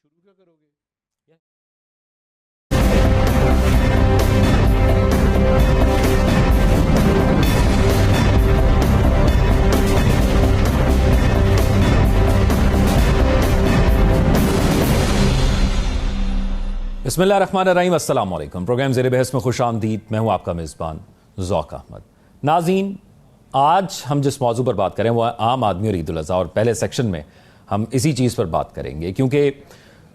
شروع کیا کرو گے؟ بسم اللہ الرحمن الرحیم، السلام علیکم۔ پروگرام زیر بحث میں خوش آمدید۔ میں ہوں آپ کا میزبان ذوق احمد۔ ناظرین، آج ہم جس موضوع پر بات کریں وہ عام آدمی اور عید الاضحیٰ، اور پہلے سیکشن میں ہم اسی چیز پر بات کریں گے کیونکہ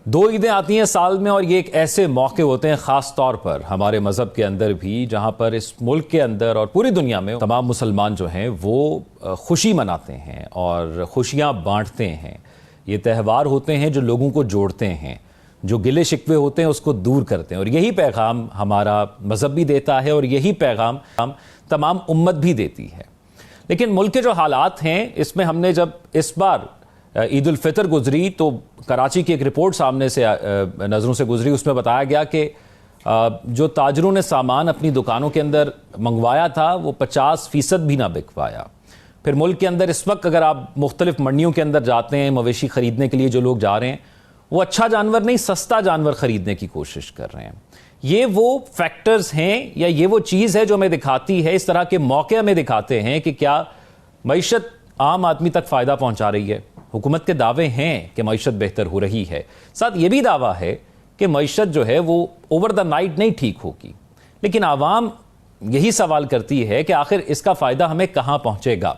دو عیدیں آتی ہیں سال میں، اور یہ ایک ایسے موقع ہوتے ہیں خاص طور پر ہمارے مذہب کے اندر بھی، جہاں پر اس ملک کے اندر اور پوری دنیا میں تمام مسلمان جو ہیں وہ خوشی مناتے ہیں اور خوشیاں بانٹتے ہیں۔ یہ تہوار ہوتے ہیں جو لوگوں کو جوڑتے ہیں، جو گلے شکوے ہوتے ہیں اس کو دور کرتے ہیں، اور یہی پیغام ہمارا مذہب بھی دیتا ہے اور یہی پیغام تمام امت بھی دیتی ہے۔ لیکن ملک کے جو حالات ہیں اس میں ہم نے جب اس بار عید الفطر گزری تو کراچی کی ایک رپورٹ سامنے سے نظروں سے گزری، اس میں بتایا گیا کہ جو تاجروں نے سامان اپنی دکانوں کے اندر منگوایا تھا وہ 50% بھی نہ بک پایا۔ پھر ملک کے اندر اس وقت اگر آپ مختلف منڈیوں کے اندر جاتے ہیں مویشی خریدنے کے لیے، جو لوگ جا رہے ہیں وہ اچھا جانور نہیں سستا جانور خریدنے کی کوشش کر رہے ہیں۔ یہ وہ فیکٹرز ہیں یا یہ وہ چیز ہے جو ہمیں دکھاتی ہے، اس طرح کے موقع ہمیں دکھاتے ہیں کہ کیا معیشت عام آدمی تک فائدہ پہنچا رہی ہے۔ حکومت کے دعوے ہیں کہ معیشت بہتر ہو رہی ہے، ساتھ یہ بھی دعویٰ ہے کہ معیشت جو ہے وہ اوور دا نائٹ نہیں ٹھیک ہوگی، لیکن عوام یہی سوال کرتی ہے کہ آخر اس کا فائدہ ہمیں کہاں پہنچے گا۔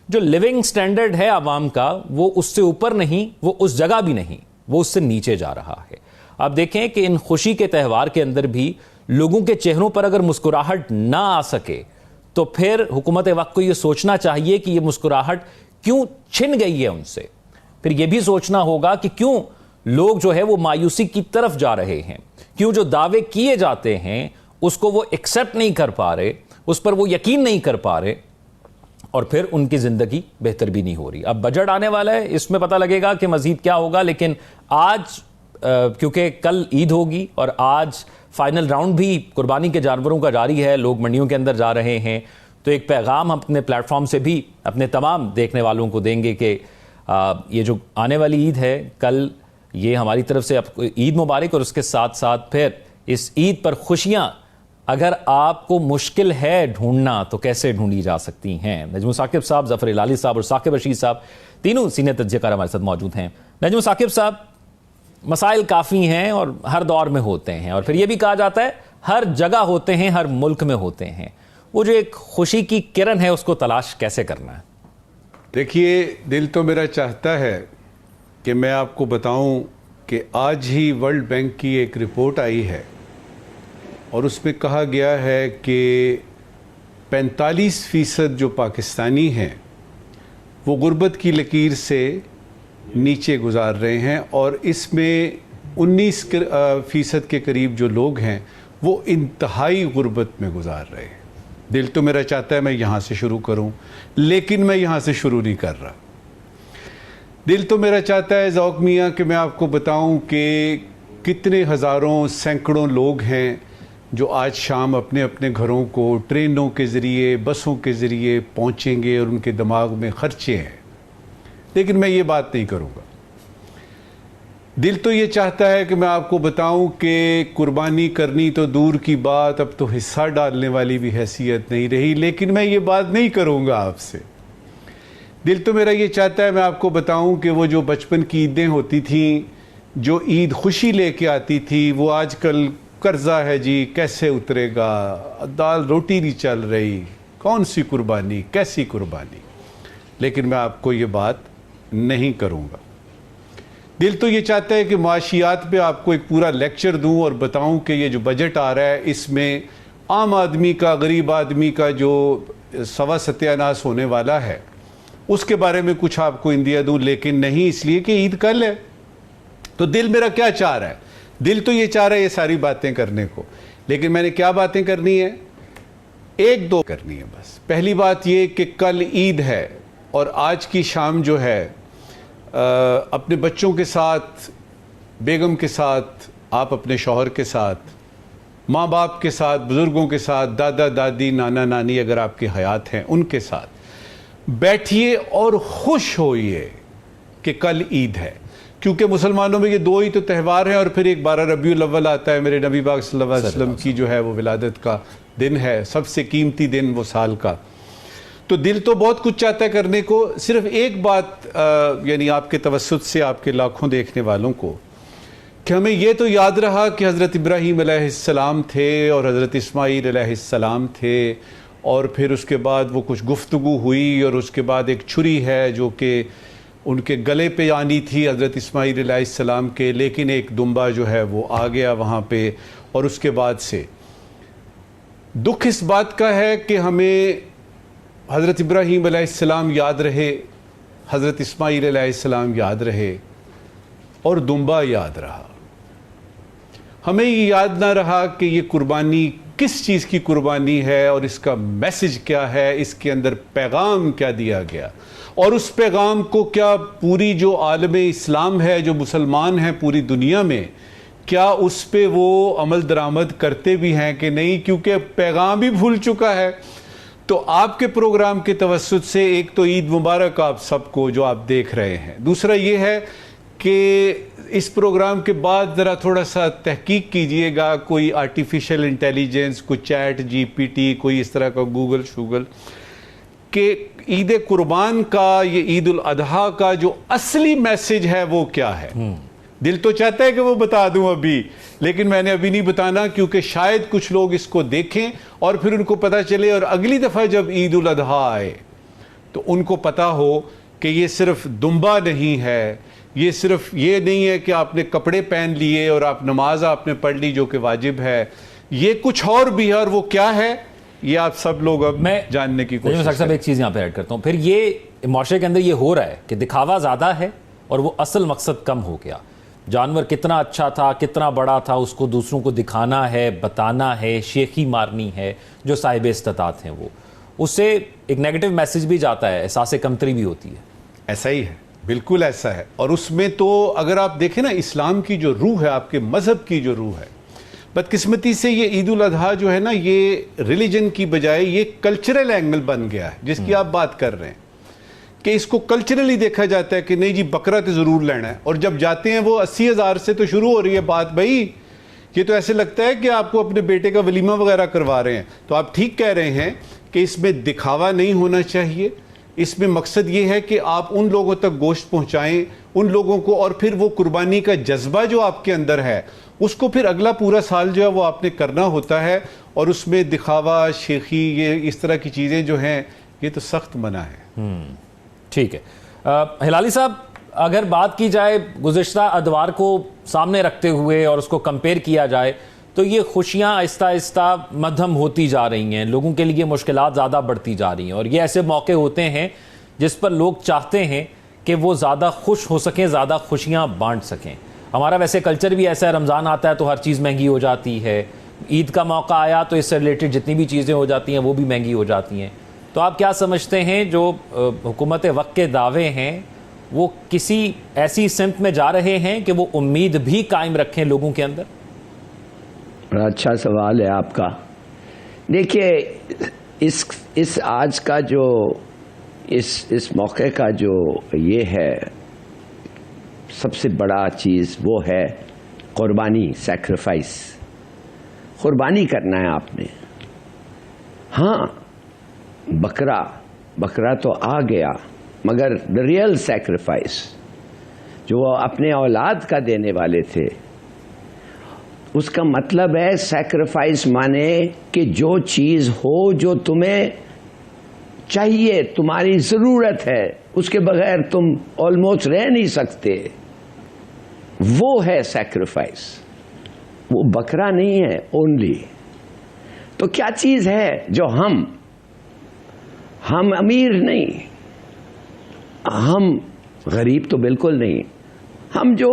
جو لیونگ سٹینڈرڈ ہے عوام کا وہ اس سے اوپر نہیں، وہ اس جگہ بھی نہیں، وہ اس سے نیچے جا رہا ہے۔ آپ دیکھیں کہ ان خوشی کے تہوار کے اندر بھی لوگوں کے چہروں پر اگر مسکراہٹ نہ آ سکے تو پھر حکومت وقت کو یہ سوچنا چاہیے کہ یہ مسکراہٹ کیوں چھن گئی ہے ان سے۔ پھر یہ بھی سوچنا ہوگا کہ کیوں لوگ جو ہے وہ مایوسی کی طرف جا رہے ہیں، کیوں جو دعوے کیے جاتے ہیں اس کو وہ ایکسیپٹ نہیں کر پا رہے، اس پر وہ یقین نہیں کر پا رہے، اور پھر ان کی زندگی بہتر بھی نہیں ہو رہی۔ اب بجٹ آنے والا ہے، اس میں پتہ لگے گا کہ مزید کیا ہوگا، لیکن آج کیونکہ کل عید ہوگی اور آج فائنل راؤنڈ بھی قربانی کے جانوروں کا جاری ہے، لوگ منڈیوں کے اندر جا رہے ہیں، تو ایک پیغام ہم اپنے پلیٹ فارم سے بھی اپنے تمام دیکھنے والوں کو دیں گے کہ یہ جو آنے والی عید ہے کل، یہ ہماری طرف سے عید مبارک، اور اس کے ساتھ ساتھ پھر اس عید پر خوشیاں اگر آپ کو مشکل ہے ڈھونڈنا تو کیسے ڈھونڈی جا سکتی ہیں۔ نجم ثاقب صاحب، ظفر ہلالی صاحب اور ثاقب رشید صاحب تینوں سینئر تجزیہ کار ہمارے ساتھ موجود ہیں۔ نجم ثاقب صاحب، مسائل کافی ہیں اور ہر دور میں ہوتے ہیں، اور پھر یہ بھی کہا جاتا ہے ہر جگہ ہوتے ہیں، ہر ملک میں ہوتے ہیں، وہ جو ایک خوشی کی کرن ہے اس کو تلاش کیسے کرنا ہے؟ دیکھیے، دل تو میرا چاہتا ہے کہ میں آپ کو بتاؤں کہ آج ہی ورلڈ بینک کی ایک رپورٹ آئی ہے اور اس میں کہا گیا ہے کہ 45% جو پاکستانی ہیں وہ غربت کی لکیر سے نیچے گزار رہے ہیں، اور اس میں 19% کے قریب جو لوگ ہیں وہ انتہائی غربت میں گزار رہے ہیں۔ دل تو میرا چاہتا ہے میں یہاں سے شروع کروں، لیکن میں یہاں سے شروع نہیں کر رہا۔ دل تو میرا چاہتا ہے ذوق میاں کہ میں آپ کو بتاؤں کہ کتنے ہزاروں سینکڑوں لوگ ہیں جو آج شام اپنے اپنے گھروں کو ٹرینوں کے ذریعے، بسوں کے ذریعے پہنچیں گے، اور ان کے دماغ میں خرچے ہیں، لیکن میں یہ بات نہیں کروں گا۔ دل تو یہ چاہتا ہے کہ میں آپ کو بتاؤں کہ قربانی کرنی تو دور کی بات، اب تو حصہ ڈالنے والی بھی حیثیت نہیں رہی، لیکن میں یہ بات نہیں کروں گا آپ سے۔ دل تو میرا یہ چاہتا ہے میں آپ کو بتاؤں کہ وہ جو بچپن کی عیدیں ہوتی تھیں، جو عید خوشی لے کے آتی تھی، وہ آج کل قرضہ ہے جی، کیسے اترے گا، دال روٹی نہیں چل رہی، کون سی قربانی، کیسی قربانی۔ لیکن میں آپ کو یہ بات نہیں کروں گا۔ دل تو یہ چاہتا ہے کہ معاشیات پہ آپ کو ایک پورا لیکچر دوں اور بتاؤں کہ یہ جو بجٹ آ رہا ہے اس میں عام آدمی کا، غریب آدمی کا جو سوا ستیہ ناس ہونے والا ہے اس کے بارے میں کچھ آپ کو اندیا دوں، لیکن نہیں، اس لیے کہ عید کل ہے۔ تو دل میرا کیا چاہ رہا ہے؟ دل تو یہ چاہ رہا ہے یہ ساری باتیں کرنے کو، لیکن میں نے کیا باتیں کرنی ہے؟ ایک دو کرنی ہے بس۔ پہلی بات یہ کہ کل عید ہے، اور آج کی شام جو ہے اپنے بچوں کے ساتھ، بیگم کے ساتھ، آپ اپنے شوہر کے ساتھ، ماں باپ کے ساتھ، بزرگوں کے ساتھ، دادا دادی، نانا نانی اگر آپ کی حیات ہیں ان کے ساتھ بیٹھیے اور خوش ہوئیے کہ کل عید ہے۔ کیونکہ مسلمانوں میں یہ دو ہی تو تہوار ہیں، اور پھر ایک 12 ربیع الاول آتا ہے، میرے نبی پاک صلی اللہ علیہ وسلم کی جو ہے وہ ولادت کا دن ہے، سب سے قیمتی دن وہ سال کا. تو دل تو بہت کچھ چاہتا ہے کرنے کو. صرف ایک بات یعنی آپ کے توسط سے آپ کے لاکھوں دیکھنے والوں کو، کہ ہمیں یہ تو یاد رہا کہ حضرت ابراہیم علیہ السلام تھے اور حضرت اسماعیل علیہ السلام تھے، اور پھر اس کے بعد وہ کچھ گفتگو ہوئی، اور اس کے بعد ایک چھری ہے جو کہ ان کے گلے پہ آنی تھی حضرت اسماعیل علیہ السلام کے، لیکن ایک دمبا جو ہے وہ آ گیا وہاں پہ. اور اس کے بعد سے دکھ اس بات کا ہے کہ ہمیں حضرت ابراہیم علیہ السلام یاد رہے، حضرت اسماعیل علیہ السلام یاد رہے، اور دمبا یاد رہا. ہمیں یہ یاد نہ رہا کہ یہ قربانی کس چیز کی قربانی ہے، اور اس کا میسج کیا ہے، اس کے اندر پیغام کیا دیا گیا، اور اس پیغام کو کیا پوری جو عالم اسلام ہے، جو مسلمان ہیں پوری دنیا میں، کیا اس پہ وہ عمل درآمد کرتے بھی ہیں کہ نہیں، کیونکہ پیغام بھی بھول چکا ہے. تو آپ کے پروگرام کے توسط سے ایک تو عید مبارک آپ سب کو جو آپ دیکھ رہے ہیں. دوسرا یہ ہے کہ اس پروگرام کے بعد ذرا تھوڑا سا تحقیق کیجئے گا، کوئی آرٹیفیشل انٹیلیجنس، کوئی چیٹ جی پی ٹی، کوئی اس طرح کا گوگل شوگل، کہ عید قربان کا، یہ عید الاضحیٰ کا جو اصلی میسج ہے وہ کیا ہے. دل تو چاہتا ہے کہ وہ بتا دوں ابھی، لیکن میں نے ابھی نہیں بتانا، کیونکہ شاید کچھ لوگ اس کو دیکھیں اور پھر ان کو پتہ چلے، اور اگلی دفعہ جب عید الاضحیٰ آئے تو ان کو پتہ ہو کہ یہ صرف دمبا نہیں ہے، یہ صرف یہ نہیں ہے کہ آپ نے کپڑے پہن لیے اور آپ نماز آپ نے پڑھ لی جو کہ واجب ہے، یہ کچھ اور بھی ہے. اور وہ کیا ہے یہ آپ سب لوگ اب جاننے کی کوشش کریں. صاحب ایک چیز یہاں پہ ایڈ کرتا ہوں، پھر یہ معاشرے کے اندر یہ ہو رہا ہے کہ دکھاوا زیادہ ہے اور وہ اصل مقصد کم ہو گیا. جانور کتنا اچھا تھا، کتنا بڑا تھا، اس کو دوسروں کو دکھانا ہے، بتانا ہے، شیخی مارنی ہے جو صاحب استطاعت ہیں، وہ اس سے ایک نیگیٹو میسج بھی جاتا ہے، احساس کمتری بھی ہوتی ہے. ایسا ہی ہے، بالکل ایسا ہے. اور اس میں تو اگر آپ دیکھیں نا، اسلام کی جو روح ہے، آپ کے مذہب کی جو روح ہے، بدقسمتی سے یہ عید الاضحیٰ جو ہے نا، یہ ریلیجن کی بجائے یہ کلچرل اینگل بن گیا ہے جس کی آپ بات کر رہے ہیں، کہ اس کو کلچرلی دیکھا جاتا ہے کہ نہیں جی بکرا تو ضرور لینا ہے. اور جب جاتے ہیں وہ 80,000 سے تو شروع ہو رہی ہے بات. بھائی یہ تو ایسے لگتا ہے کہ آپ کو اپنے بیٹے کا ولیمہ وغیرہ کروا رہے ہیں. تو آپ ٹھیک کہہ رہے ہیں کہ اس میں دکھاوا نہیں ہونا چاہیے. اس میں مقصد یہ ہے کہ آپ ان لوگوں تک گوشت پہنچائیں، ان لوگوں کو، اور پھر وہ قربانی کا جذبہ جو آپ کے اندر ہے اس کو پھر اگلا پورا سال جو ہے وہ آپ نے کرنا ہوتا ہے. اور اس میں دکھاوا، شیخی، یہ اس طرح کی چیزیں جو ہیں یہ تو سخت منع ہے. ٹھیک ہے. ہلالی صاحب، اگر بات کی جائے گزشتہ ادوار کو سامنے رکھتے ہوئے اور اس کو کمپیئر کیا جائے تو یہ خوشیاں آہستہ آہستہ مدھم ہوتی جا رہی ہیں، لوگوں کے لیے مشکلات زیادہ بڑھتی جا رہی ہیں، اور یہ ایسے موقع ہوتے ہیں جس پر لوگ چاہتے ہیں کہ وہ زیادہ خوش ہو سکیں، زیادہ خوشیاں بانٹ سکیں. ہمارا ویسے کلچر بھی ایسا ہے، رمضان آتا ہے تو ہر چیز مہنگی ہو جاتی ہے، عید کا موقع آیا تو اس سے ریلیٹڈ جتنی بھی چیزیں ہو جاتی ہیں وہ بھی مہنگی ہو جاتی ہیں. تو آپ کیا سمجھتے ہیں جو حکومت وقت کے دعوے ہیں وہ کسی ایسی سمت میں جا رہے ہیں کہ وہ امید بھی قائم رکھیں لوگوں کے اندر؟ بڑا اچھا سوال ہے آپ کا. دیکھیے، اس آج کا جو اس موقع کا جو یہ ہے سب سے بڑا چیز وہ ہے قربانی، سیکریفائس. قربانی کرنا ہے آپ نے. ہاں بکرا تو آ گیا، مگر دا ریئل سیکریفائس جو وہ اپنے اولاد کا دینے والے تھے، اس کا مطلب ہے سیکریفائس مانے کہ جو چیز ہو جو تمہیں چاہیے، تمہاری ضرورت ہے، اس کے بغیر تم آلموسٹ رہ نہیں سکتے، وہ ہے سیکریفائس. وہ بکرا نہیں ہے اونلی. تو کیا چیز ہے جو ہم امیر نہیں، ہم غریب تو بالکل نہیں، ہم جو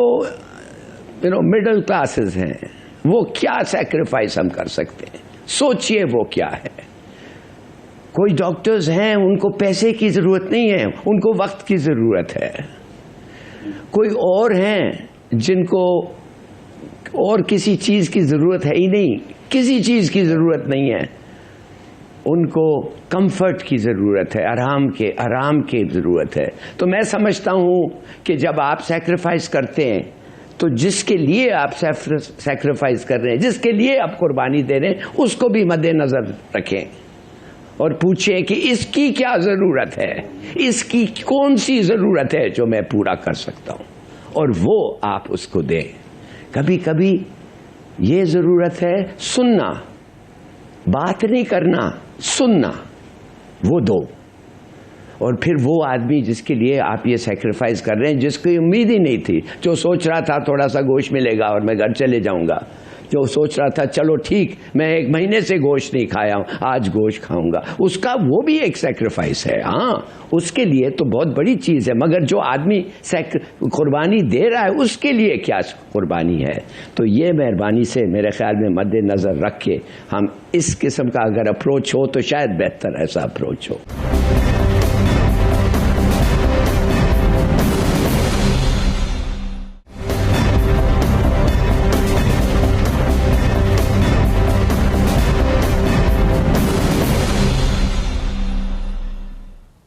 مڈل کلاسز ہیں، وہ کیا سیکریفائس ہم کر سکتے ہیں؟ سوچئے وہ کیا ہے. کوئی ڈاکٹرز ہیں، ان کو پیسے کی ضرورت نہیں ہے، ان کو وقت کی ضرورت ہے. کوئی اور ہیں جن کو اور کسی چیز کی ضرورت ہے ہی نہیں، کسی چیز کی ضرورت نہیں ہے، ان کو کمفرٹ کی ضرورت ہے، آرام کی ضرورت ہے. تو میں سمجھتا ہوں کہ جب آپ سیکریفائس کرتے ہیں تو جس کے لیے آپ سیکریفائس کر رہے ہیں، جس کے لیے آپ قربانی دے رہے ہیں، اس کو بھی مد نظر رکھیں اور پوچھیں کہ اس کی کیا ضرورت ہے، اس کی کون سی ضرورت ہے جو میں پورا کر سکتا ہوں، اور وہ آپ اس کو دیں. کبھی کبھی یہ ضرورت ہے سننا، بات نہیں کرنا، سننا، وہ دو. اور پھر وہ آدمی جس کے لیے آپ یہ سیکریفائس کر رہے ہیں، جس کی امید ہی نہیں تھی، جو سوچ رہا تھا تھوڑا سا گوشت ملے گا اور میں گھر چلے جاؤں گا، جو سوچ رہا تھا چلو ٹھیک میں 1 مہینے سے گوشت نہیں کھایا ہوں، آج گوشت کھاؤں گا، اس کا وہ بھی ایک سیکریفائس ہے. ہاں اس کے لیے تو بہت بڑی چیز ہے، مگر جو آدمی قربانی دے رہا ہے اس کے لیے کیا قربانی ہے. تو یہ مہربانی سے میرے خیال میں مد نظر رکھ کے ہم اس قسم کا اگر اپروچ ہو تو شاید بہتر ایسا اپروچ ہو.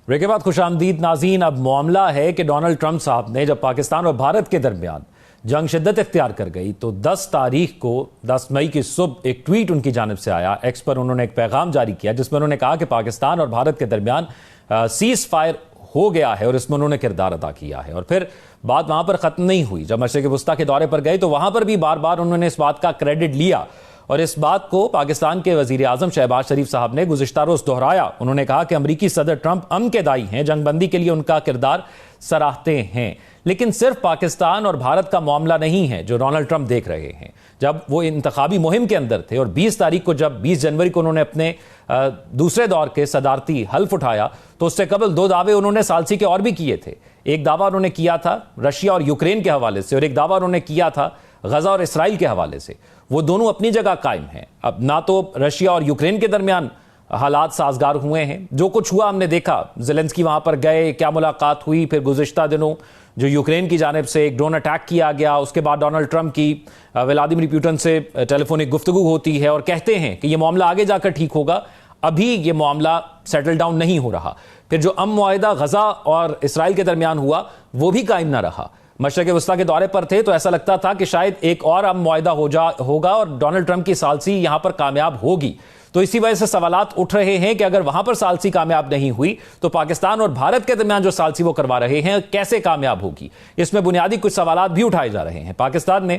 بریک کے بعد خوش آمدید ناظرین. اب معاملہ ہے کہ ڈونلڈ ٹرمپ صاحب نے جب پاکستان اور بھارت کے درمیان جنگ شدت اختیار کر گئی تو 10 تاریخ کو 10 مئی کی صبح ایک ٹویٹ ان کی جانب سے آیا. ایکس پر انہوں نے ایک پیغام جاری کیا جس میں انہوں نے کہا کہ پاکستان اور بھارت کے درمیان سیز فائر ہو گیا ہے اور اس میں انہوں نے کردار ادا کیا ہے. اور پھر بات وہاں پر ختم نہیں ہوئی. جب مشرق وسطیٰ کے دورے پر گئے تو وہاں پر بھی بار بار انہوں نے اس بات کا کریڈٹ لیا اور اس بات کو پاکستان کے وزیر اعظم شہباز شریف صاحب نے گزشتہ روز دہرایا. انہوں نے کہا کہ امریکی صدر ٹرمپ امن کے دائی ہیں، جنگ بندی کے لیے ان کا کردار سراہتے ہیں، لیکن صرف پاکستان اور بھارت کا معاملہ نہیں ہے جو ڈونلڈ ٹرمپ دیکھ رہے ہیں. جب وہ انتخابی مہم کے اندر تھے اور 20 تاریخ کو جب 20 جنوری کو انہوں نے اپنے دوسرے دور کے صدارتی حلف اٹھایا تو اس سے قبل 2 دعوے انہوں نے ثالثی کے اور بھی کیے تھے. ایک دعویٰ انہوں نے کیا تھا رشیا اور یوکرین کے حوالے سے اور ایک دعویٰ انہوں نے کیا تھا غزہ اور اسرائیل کے حوالے سے. وہ دونوں اپنی جگہ قائم ہیں. اب نہ تو رشیا اور یوکرین کے درمیان حالات سازگار ہوئے ہیں، جو کچھ ہوا ہم نے دیکھا، زیلنسکی وہاں پر گئے، کیا ملاقات ہوئی، پھر گزشتہ دنوں جو یوکرین کی جانب سے ایک ڈرون اٹیک کیا گیا، اس کے بعد ڈونلڈ ٹرمپ کی ولادیمیر پوٹن سے ٹیلی فونک گفتگو ہوتی ہے اور کہتے ہیں کہ یہ معاملہ آگے جا کر ٹھیک ہوگا. ابھی یہ معاملہ سیٹل ڈاؤن نہیں ہو رہا. پھر جو امن معاہدہ غزہ اور اسرائیل کے درمیان ہوا وہ بھی قائم نہ رہا. مشرق وسطیٰ کے دورے پر تھے تو ایسا لگتا تھا کہ شاید ایک اور امن معاہدہ ہوگا اور ڈونلڈ ٹرمپ کی ثالثی یہاں پر کامیاب ہوگی. تو اسی وجہ سے سوالات اٹھ رہے ہیں کہ اگر وہاں پر ثالثی کامیاب نہیں ہوئی تو پاکستان اور بھارت کے درمیان جو ثالثی وہ کروا رہے ہیں کیسے کامیاب ہوگی. اس میں بنیادی کچھ سوالات بھی اٹھائے جا رہے ہیں. پاکستان نے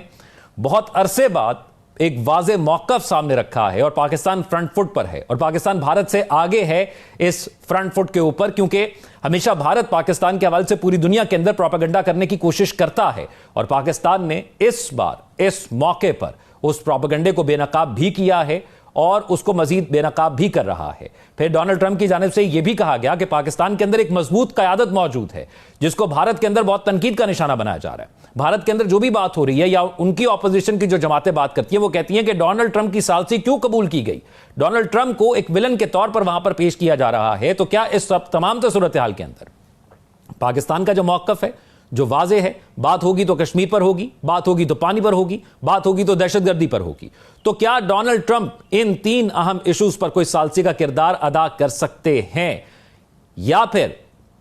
بہت عرصے بعد ایک واضح موقف سامنے رکھا ہے اور پاکستان فرنٹ فٹ پر ہے اور پاکستان بھارت سے آگے ہے اس فرنٹ فٹ کے اوپر، کیونکہ ہمیشہ بھارت پاکستان کے حوالے سے پوری دنیا کے اندر پروپیگنڈا کرنے کی کوشش کرتا ہے اور پاکستان نے اس بار اس موقع پر اس پروپیگنڈے کو بے نقاب بھی کیا ہے اور اس کو مزید بے نقاب بھی کر رہا ہے. پھر ڈونلڈ ٹرمپ کی جانب سے یہ بھی کہا گیا کہ پاکستان کے اندر ایک مضبوط قیادت موجود ہے جس کو بھارت کے اندر بہت تنقید کا نشانہ بنایا جا رہا ہے. بھارت کے اندر جو بھی بات ہو رہی ہے یا ان کی اپوزیشن کی جو جماعتیں بات کرتی ہیں وہ کہتی ہیں کہ ڈونلڈ ٹرمپ کی ثالثی کیوں قبول کی گئی. ڈونلڈ ٹرمپ کو ایک ولن کے طور پر وہاں پر پیش کیا جا رہا ہے. تو کیا اس تمام صورتحال کے اندر پاکستان کا جو موقف ہے جو واضح ہے، بات ہوگی تو کشمیر پر ہوگی، بات ہوگی تو پانی پر ہوگی، بات ہوگی تو دہشت گردی پر ہوگی، تو کیا ڈونلڈ ٹرمپ ان 3 اہم ایشوز پر کوئی ثالثی کا کردار ادا کر سکتے ہیں یا پھر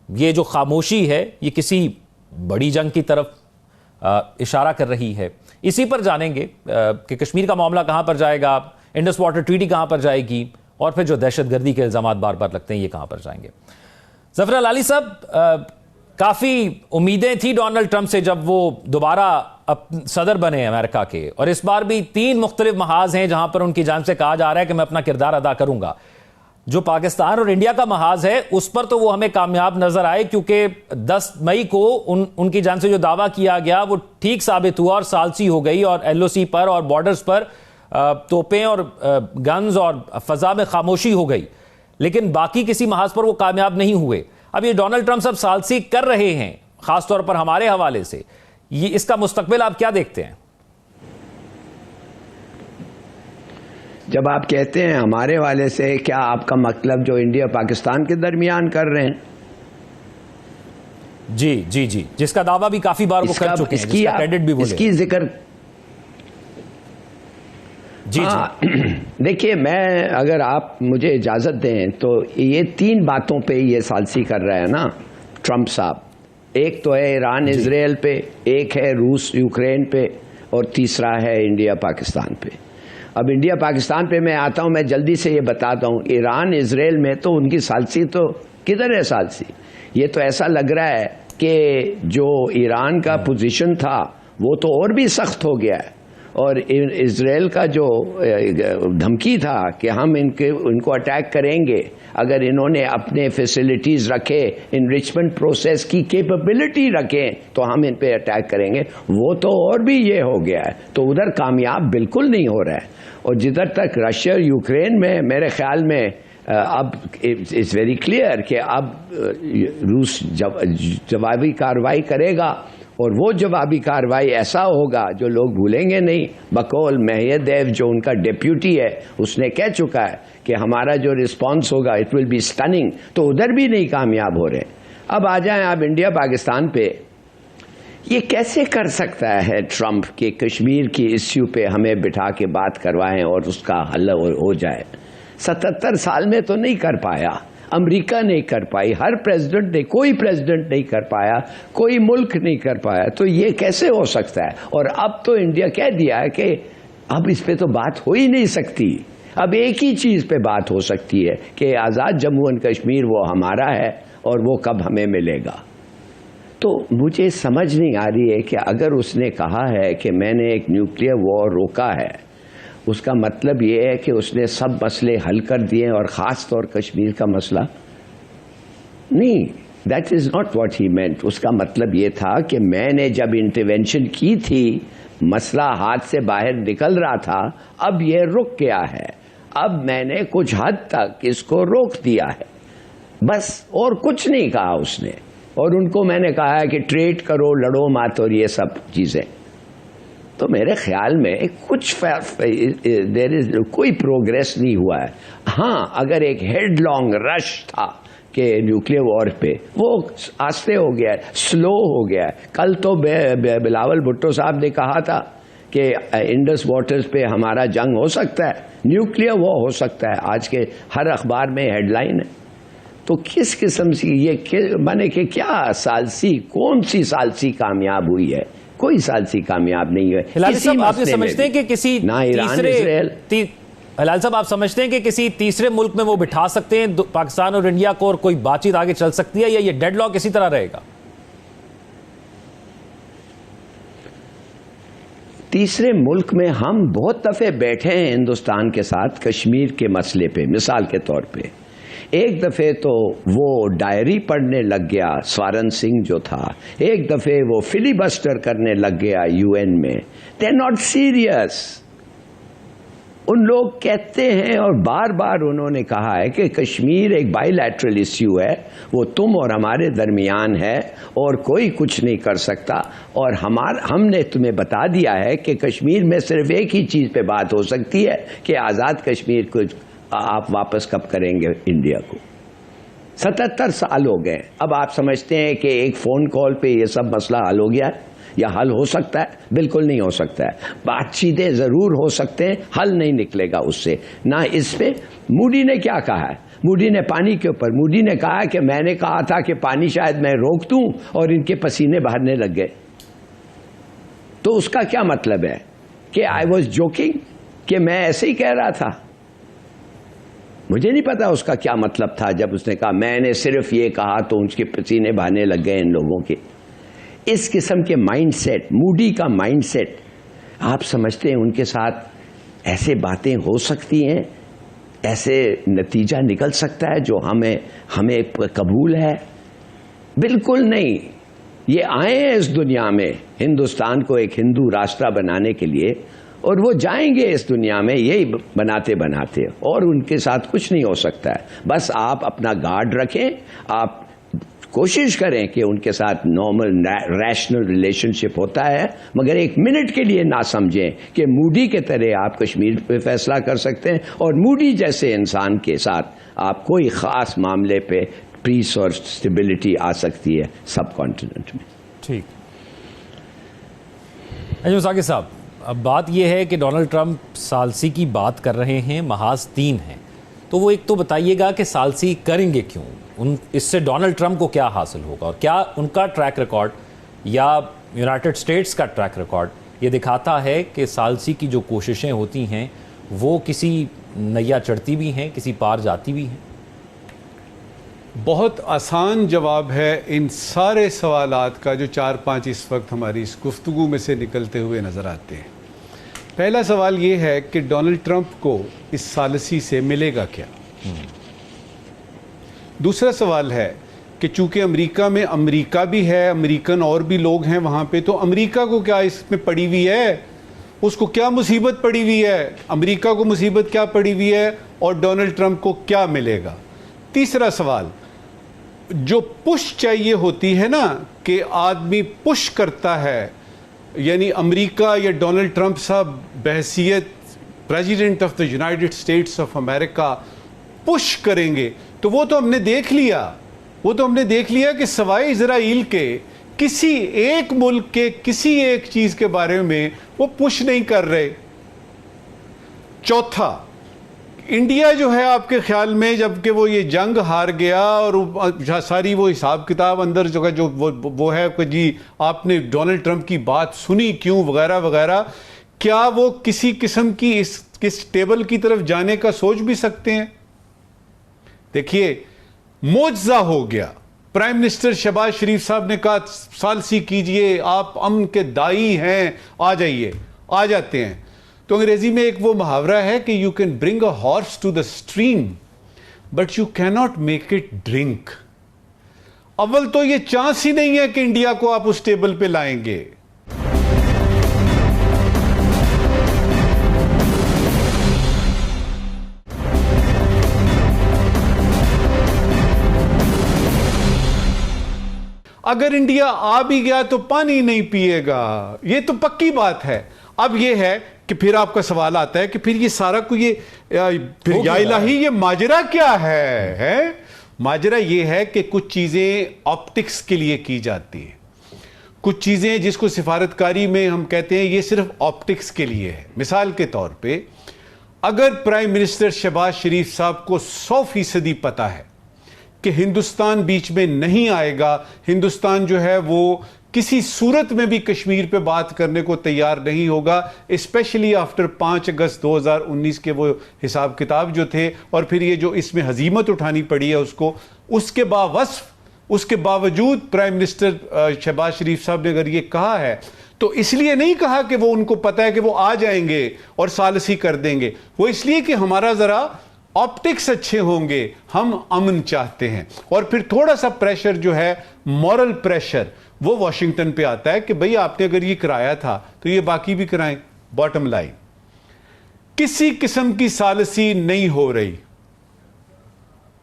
یہ جو خاموشی ہے یہ کسی بڑی جنگ کی طرف اشارہ کر رہی ہے. اسی پر جانیں گے کہ کشمیر کا معاملہ کہاں پر جائے گا، انڈس واٹر ٹریٹی کہاں پر جائے گی اور پھر جو دہشت گردی کے الزامات بار بار لگتے ہیں یہ کہاں پر جائیں گے. ظفر العالی صاحب، کافی امیدیں تھی ڈونلڈ ٹرمپ سے جب وہ دوبارہ صدر بنے امریکہ کے، اور اس بار بھی 3 مختلف محاذ ہیں جہاں پر ان کی جانب سے کہا جا رہا ہے کہ میں اپنا کردار ادا کروں گا. جو پاکستان اور انڈیا کا محاذ ہے اس پر تو وہ ہمیں کامیاب نظر آئے کیونکہ 10 مئی کو ان کی جانب سے جو دعویٰ کیا گیا وہ ٹھیک ثابت ہوا اور ثالثی ہو گئی اور ایل او سی پر اور بارڈرز پر توپیں اور گنز اور فضا میں خاموشی ہو گئی، لیکن باقی کسی محاذ پر وہ کامیاب نہیں ہوئے. اب یہ ڈونلڈ ٹرمپ سب ثالثی کر رہے ہیں خاص طور پر ہمارے حوالے سے، یہ اس کا مستقبل آپ کیا دیکھتے ہیں؟ جب آپ کہتے ہیں ہمارے والے سے، کیا آپ کا مطلب جو انڈیا پاکستان کے درمیان کر رہے ہیں؟ جی جی جی، جس کا دعویٰ بھی کافی بار وہ کر چکے ہیں، جس کا کریڈٹ بھی بولے. اس کی ذکر جی دیکھیے، میں اگر آپ مجھے اجازت دیں تو یہ 3 باتوں پہ یہ ثالثی کر رہا ہے نا ٹرمپ صاحب. ایک تو ہے ایران اسرائیل پہ، ایک ہے روس یوکرین پہ، اور تیسرا ہے انڈیا پاکستان پہ. اب انڈیا پاکستان پہ میں آتا ہوں، میں جلدی سے یہ بتاتا ہوں. ایران اسرائیل میں تو ان کی ثالثی تو کدھر ہے ثالثی؟ یہ تو ایسا لگ رہا ہے کہ جو ایران کا پوزیشن تھا وہ تو اور بھی سخت ہو گیا ہے، اور اسرائیل کا جو دھمکی تھا کہ ہم ان کو اٹیک کریں گے اگر انہوں نے اپنے فیسلٹیز رکھے، انریچمنٹ پروسیس کی کیپبلٹی رکھیں تو ہم ان پہ اٹیک کریں گے، وہ تو اور بھی یہ ہو گیا ہے. تو ادھر کامیاب بالکل نہیں ہو رہا ہے. اور جدھر تک رشیا یوکرین میں، میرے خیال میں اب اٹس ویری کلیئر کہ اب روس جوابی کارروائی کرے گا، اور وہ جوابی کارروائی ایسا ہوگا جو لوگ بھولیں گے نہیں. بقول مہیدیو جو ان کا ڈیپیوٹی ہے، اس نے کہہ چکا ہے کہ ہمارا جو رسپانس ہوگا اٹ ول بی اسٹننگ. تو ادھر بھی نہیں کامیاب ہو رہے. اب آ جائیں آپ انڈیا پاکستان پہ. یہ کیسے کر سکتا ہے ٹرمپ کہ کشمیر کی ایشو پہ ہمیں بٹھا کے بات کروائیں اور اس کا حل ہو جائے؟ 77 سال میں تو نہیں کر پایا. امریکہ نہیں کر پائی، ہر پریزیڈنٹ نے، کوئی پریزیڈنٹ نہیں کر پایا، کوئی ملک نہیں کر پایا. تو یہ کیسے ہو سکتا ہے؟ اور اب تو انڈیا کہہ دیا ہے کہ اب اس پہ تو بات ہو ہی نہیں سکتی. اب ایک ہی چیز پہ بات ہو سکتی ہے کہ آزاد جموں اینڈ کشمیر وہ ہمارا ہے اور وہ کب ہمیں ملے گا. تو مجھے سمجھ نہیں آ رہی ہے کہ اگر اس نے کہا ہے کہ میں نے ایک نیوکلیئر وار روکا ہے، اس کا مطلب یہ ہے کہ اس نے سب مسئلے حل کر دیے اور خاص طور کشمیر کا مسئلہ نہیں. That is not what he meant. اس کا مطلب یہ تھا کہ میں نے جب انٹرونشن کی تھی، مسئلہ ہاتھ سے باہر نکل رہا تھا، اب یہ رک گیا ہے، اب میں نے کچھ حد تک اس کو روک دیا ہے، بس. اور کچھ نہیں کہا اس نے. اور ان کو میں نے کہا ہے کہ ٹریڈ کرو، لڑو مات، اور یہ سب چیزیں. تو میرے خیال میں کچھ کوئی پروگریس نہیں ہوا ہے. ہاں، اگر ایک ہیڈ لانگ رش تھا کہ نیوکلیئر وار پہ، وہ آستے ہو گیا ہے، سلو ہو گیا ہے. کل تو بلاول بھٹو صاحب نے کہا تھا کہ انڈس واٹرز پہ ہمارا جنگ ہو سکتا ہے، نیوکلیئر وار ہو سکتا ہے. آج کے ہر اخبار میں ہیڈ لائن ہے. تو کس قسم سے یہ مانے کہ کیا ثالثی، کون سی ثالثی کامیاب ہوئی ہے؟ کوئی ثالثی کامیاب نہیں ہے. ہلال صاحب، آپ یہ سمجھتے ہیں کہ کسی ہلال صاحب آپ سمجھتے ہیں کہ کسی تیسرے ملک میں وہ بٹھا سکتے ہیں پاکستان اور انڈیا کو، اور کوئی بات چیت آگے چل سکتی ہے، یا یہ ڈیڈ لاک اسی طرح رہے گا؟ تیسرے ملک میں ہم بہت دفعے بیٹھے ہیں ہندوستان کے ساتھ کشمیر کے مسئلے پہ. مثال کے طور پہ ایک دفعے تو وہ ڈائری پڑھنے لگ گیا سوارن سنگھ جو تھا، ایک دفعے وہ فلی بسٹر کرنے لگ گیا UN میں. They are not serious. ان لوگ کہتے ہیں، اور بار بار انہوں نے کہا ہے کہ کشمیر ایک بائی لیٹرل ایشو ہے، وہ تم اور ہمارے درمیان ہے اور کوئی کچھ نہیں کر سکتا. اور ہم نے تمہیں بتا دیا ہے کہ کشمیر میں صرف ایک ہی چیز پہ بات ہو سکتی ہے کہ آزاد کشمیر کو آپ واپس کب کریں گے انڈیا کو. 77 سال ہو گئے. اب آپ سمجھتے ہیں کہ ایک فون کال پہ یہ سب مسئلہ حل ہو گیا ہے یا حل ہو سکتا ہے؟ بالکل نہیں ہو سکتا ہے. بات چیتیں ضرور ہو سکتے ہیں، حل نہیں نکلے گا اس سے. نہ اس پہ مودی نے کیا کہا ہے؟ مودی نے پانی کے اوپر مودی نے کہا کہ میں نے کہا تھا کہ پانی شاید میں روک دوں اور ان کے پسینے بہرنے لگ گئے. تو اس کا کیا مطلب ہے کہ آئی واز جوکنگ، کہ میں ایسے ہی کہہ رہا تھا؟ مجھے نہیں پتا اس کا کیا مطلب تھا جب اس نے کہا میں نے صرف یہ کہا تو ان کے پسینے بہانے لگ گئے ان لوگوں کے. اس قسم کے مائنڈ سیٹ، مودی کا مائنڈ سیٹ، آپ سمجھتے ہیں ان کے ساتھ ایسے باتیں ہو سکتی ہیں، ایسے نتیجہ نکل سکتا ہے جو ہمیں قبول ہے؟ بالکل نہیں. یہ آئے ہیں اس دنیا میں ہندوستان کو ایک ہندو راشٹر بنانے کے لیے، اور وہ جائیں گے اس دنیا میں یہی بناتے بناتے، اور ان کے ساتھ کچھ نہیں ہو سکتا ہے. بس آپ اپنا گارڈ رکھیں، آپ کوشش کریں کہ ان کے ساتھ نارمل ریشنل ریلیشن شپ ہوتا ہے، مگر ایک منٹ کے لیے نہ سمجھیں کہ مودی کے طرح آپ کشمیر پہ فیصلہ کر سکتے ہیں، اور مودی جیسے انسان کے ساتھ آپ کوئی خاص معاملے پہ پیس اور اسٹیبلٹی آ سکتی ہے سب کانٹیننٹ میں. ٹھیک. ثاقب صاحب، اب بات یہ ہے کہ ڈونلڈ ٹرمپ ثالثی کی بات کر رہے ہیں، محاذ 3 ہیں، تو وہ ایک تو بتائیے گا کہ ثالثی کریں گے کیوں؟ اس سے ڈونلڈ ٹرمپ کو کیا حاصل ہوگا، اور کیا ان کا ٹریک ریکارڈ یا یونائٹڈ اسٹیٹس کا ٹریک ریکارڈ یہ دکھاتا ہے کہ ثالثی کی جو کوششیں ہوتی ہیں وہ کسی نیا چڑھتی بھی ہیں، کسی پار جاتی بھی ہیں؟ بہت آسان جواب ہے ان سارے سوالات کا جو 4-5 اس وقت ہماری اس گفتگو میں سے نکلتے ہوئے نظر آتے ہیں۔ پہلا سوال یہ ہے کہ ڈونلڈ ٹرمپ کو اس ثالثی سے ملے گا کیا؟ دوسرا سوال ہے کہ چونکہ امریکہ میں امریکہ بھی ہے، امریکن اور بھی لوگ ہیں وہاں پہ، تو امریکہ کو کیا اس میں پڑی ہوئی ہے؟ اس کو کیا مصیبت پڑی ہوئی ہے؟ امریکہ کو مصیبت کیا پڑی ہوئی ہے اور ڈونلڈ ٹرمپ کو کیا ملے گا؟ تیسرا سوال، جو پش چاہیے ہوتی ہے نا کہ آدمی پش کرتا ہے، یعنی امریکہ یا ڈونلڈ ٹرمپ صاحب بحیثیت president of the United States of America push کریں گے، تو وہ تو ہم نے دیکھ لیا کہ سوائے اسرائیل کے کسی ایک ملک کے کسی ایک چیز کے بارے میں وہ پش نہیں کر رہے۔ چوتھا، انڈیا جو ہے آپ کے خیال میں جب کہ وہ یہ جنگ ہار گیا اور ساری وہ حساب کتاب اندر جو وہ ہے کہ جی آپ نے ڈونلڈ ٹرمپ کی بات سنی کیوں وغیرہ وغیرہ، کیا وہ کسی قسم کی اس ٹیبل کی طرف جانے کا سوچ بھی سکتے ہیں؟ دیکھیے، معجزہ ہو گیا، پرائم منسٹر شہباز شریف صاحب نے کہا ثالثی کیجئے، آپ امن کے دائی ہیں، آ جائیے، آ جاتے ہیں۔ تو انگریزی میں ایک وہ محاورہ ہے کہ you can bring a horse to the stream but you can not make it drink. اول تو یہ چانس ہی نہیں ہے کہ انڈیا کو آپ اس ٹیبل پہ لائیں گے۔ اگر انڈیا آ بھی گیا تو پانی نہیں پیے گا، یہ تو پکی بات ہے۔ اب یہ ہے کہ پھر آپ کا سوال آتا ہے کہ پھر یہ سارا کو یا الہی یہ ماجرا کیا ہے؟ ماجرا یہ ہے کہ کچھ چیزیں آپٹکس کے لیے کی جاتی ہیں، کچھ چیزیں جس کو سفارتکاری میں ہم کہتے ہیں یہ صرف آپٹکس کے لیے ہے۔ مثال کے طور پہ اگر پرائم منسٹر شہباز شریف صاحب کو 100% پتا ہے کہ ہندوستان بیچ میں نہیں آئے گا، ہندوستان جو ہے وہ کسی صورت میں بھی کشمیر پہ بات کرنے کو تیار نہیں ہوگا، اسپیشلی آفٹر 5 اگست 2019 کے وہ حساب کتاب جو تھے، اور پھر یہ جو اس میں ہزیمت اٹھانی پڑی ہے اس کو، اس کے اس کے باوجود پرائم منسٹر شہباز شریف صاحب نے اگر یہ کہا ہے تو اس لیے نہیں کہا کہ وہ ان کو پتا ہے کہ وہ آ جائیں گے اور ثالثی کر دیں گے، وہ اس لیے کہ ہمارا ذرا آپٹکس اچھے ہوں گے، ہم امن چاہتے ہیں۔ اور پھر تھوڑا سا پریشر جو ہے، مورل پریشر، وہ واشنگٹن پہ آتا ہے کہ بھئی آپ نے اگر یہ کرایا تھا تو یہ باقی بھی کرائیں۔ باٹم لائن، کسی قسم کی ثالثی نہیں ہو رہی،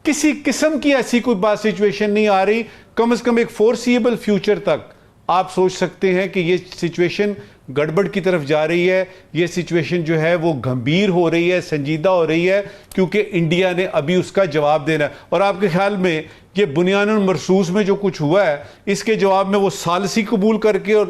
کسی قسم کی ایسی کوئی بات سچویشن نہیں آ رہی، کم از کم ایک فورسیبل فیوچر تک آپ سوچ سکتے ہیں کہ یہ سچویشن گڑبڑ کی طرف جا رہی ہے، یہ سچویشن جو ہے وہ گھمبیر ہو رہی ہے، سنجیدہ ہو رہی ہے، کیونکہ انڈیا نے ابھی اس کا جواب دینا ہے۔ اور آپ کے خیال میں یہ بنیان مرصوص میں جو کچھ ہوا ہے اس کے جواب میں وہ ثالثی قبول کر کے اور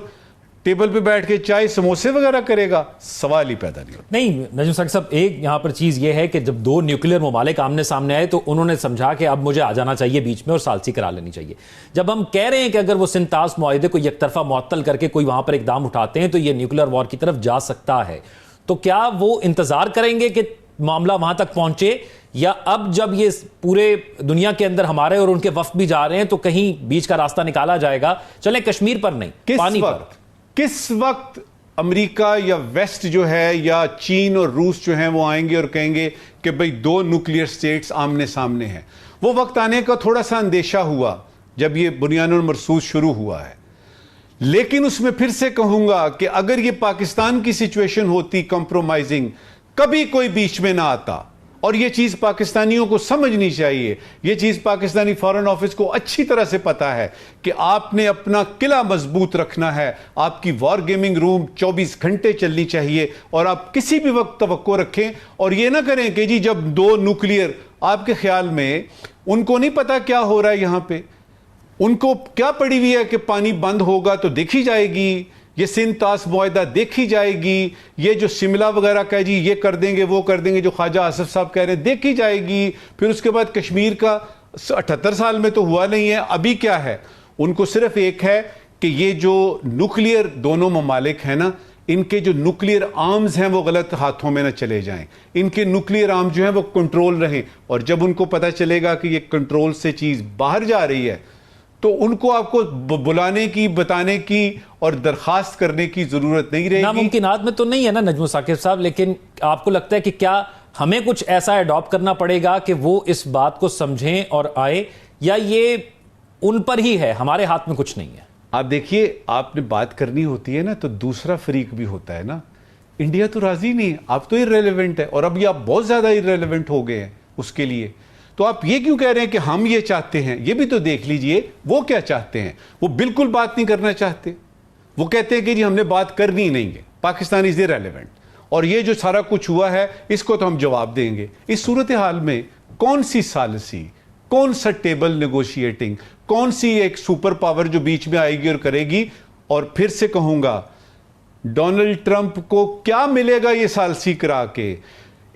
ٹیبل پہ بیٹھ کے چائے سموسے وغیرہ کرے گا؟ سوال ہی پیدا نہیں ہوتا۔ نہیں نجم ثاقب صاحب، ایک یہاں پر چیز یہ ہے کہ جب 2 نیوکلیر ممالک آمنے سامنے آئے تو انہوں نے سمجھا کہ اب مجھے آ جانا چاہیے بیچ میں اور ثالثی کرا لینی چاہیے۔ جب ہم کہہ رہے ہیں کہ اگر وہ سنتاس معاہدے کو یک طرفہ معطل کر کے کوئی وہاں پر اقدام اٹھاتے ہیں تو یہ نیوکلیر وار کی طرف جا سکتا ہے، تو کیا وہ انتظار کریں گے کہ معاملہ وہاں تک پہنچے، یا اب جب یہ پورے دنیا کے اندر ہمارے اور ان کے وفد بھی جا رہے ہیں تو کہیں بیچ کا راستہ نکالا جائے گا؟ چلیں کشمیر پر نہیں، پانی پر۔ کس وقت امریکہ یا ویسٹ جو ہے یا چین اور روس جو ہیں وہ آئیں گے اور کہیں گے کہ بھئی 2 نیوکلیئر سٹیٹس آمنے سامنے ہیں؟ وہ وقت آنے کا تھوڑا سا اندیشہ ہوا جب یہ بنیان المرصوص شروع ہوا ہے، لیکن اس میں پھر سے کہوں گا کہ اگر یہ پاکستان کی سچویشن ہوتی کمپرومائزنگ، کبھی کوئی بیچ میں نہ آتا۔ اور یہ چیز پاکستانیوں کو سمجھنی چاہیے، یہ چیز پاکستانی فارن آفس کو اچھی طرح سے پتا ہے کہ آپ نے اپنا قلعہ مضبوط رکھنا ہے، آپ کی وار گیمنگ روم 24 گھنٹے چلنی چاہیے، اور آپ کسی بھی وقت توقع رکھیں، اور یہ نہ کریں کہ جی جب 2 نیوکلیئر، آپ کے خیال میں ان کو نہیں پتا کیا ہو رہا ہے یہاں پہ، ان کو کیا پڑی ہوئی ہے کہ پانی بند ہوگا تو دیکھی جائے گی، یہ سندھ طاس معاہدہ دیکھی جائے گی, یہ جو شملہ وغیرہ کہہ جی یہ کر دیں گے وہ کر دیں گے, جو خواجہ آصف صاحب کہہ رہے ہیں دیکھی جائے گی. پھر اس کے بعد کشمیر کا 78 سال میں تو ہوا نہیں ہے, ابھی کیا ہے, ان کو صرف ایک ہے کہ یہ جو نیوکلیئر دونوں ممالک ہیں نا, ان کے جو نیوکلیئر آرمز ہیں وہ غلط ہاتھوں میں نہ چلے جائیں, ان کے نیوکلیئر آرم جو ہیں وہ کنٹرول رہیں, اور جب ان کو پتہ چلے گا کہ یہ کنٹرول سے چیز باہر جا رہی ہے تو ان کو آپ کو بلانے کی, بتانے کی اور درخواست کرنے کی ضرورت نہیں رہے گی. ناممکنات میں تو نہیں ہے نا نجم ثاقب صاحب, لیکن آپ کو لگتا ہے کہ کیا ہمیں کچھ ایسا ایڈاپٹ کرنا پڑے گا کہ وہ اس بات کو سمجھیں اور آئے, یا یہ ان پر ہی ہے, ہمارے ہاتھ میں کچھ نہیں ہے؟ آپ دیکھیے, آپ نے بات کرنی ہوتی ہے نا تو دوسرا فریق بھی ہوتا ہے نا. انڈیا تو راضی نہیں ہے, آپ تو irrelevant ہے, اور اب یہ آپ بہت زیادہ irrelevant ہو گئے ہیں اس کے لیے. تو آپ یہ کیوں کہہ رہے ہیں کہ ہم یہ چاہتے ہیں؟ یہ بھی تو دیکھ لیجئے وہ کیا چاہتے ہیں. وہ بالکل بات نہیں کرنا چاہتے, وہ کہتے ہیں کہ جی ہم نے بات کرنی نہیں ہے, پاکستان از irrelevant, اور یہ جو سارا کچھ ہوا ہے اس کو تو ہم جواب دیں گے. اس صورتحال میں کون سی سالسی, کون سا ٹیبل نیگوشیٹنگ, کون سی ایک سپر پاور جو بیچ میں آئے گی اور کرے گی؟ اور پھر سے کہوں گا, ڈونلڈ ٹرمپ کو کیا ملے گا یہ سالسی کرا کے؟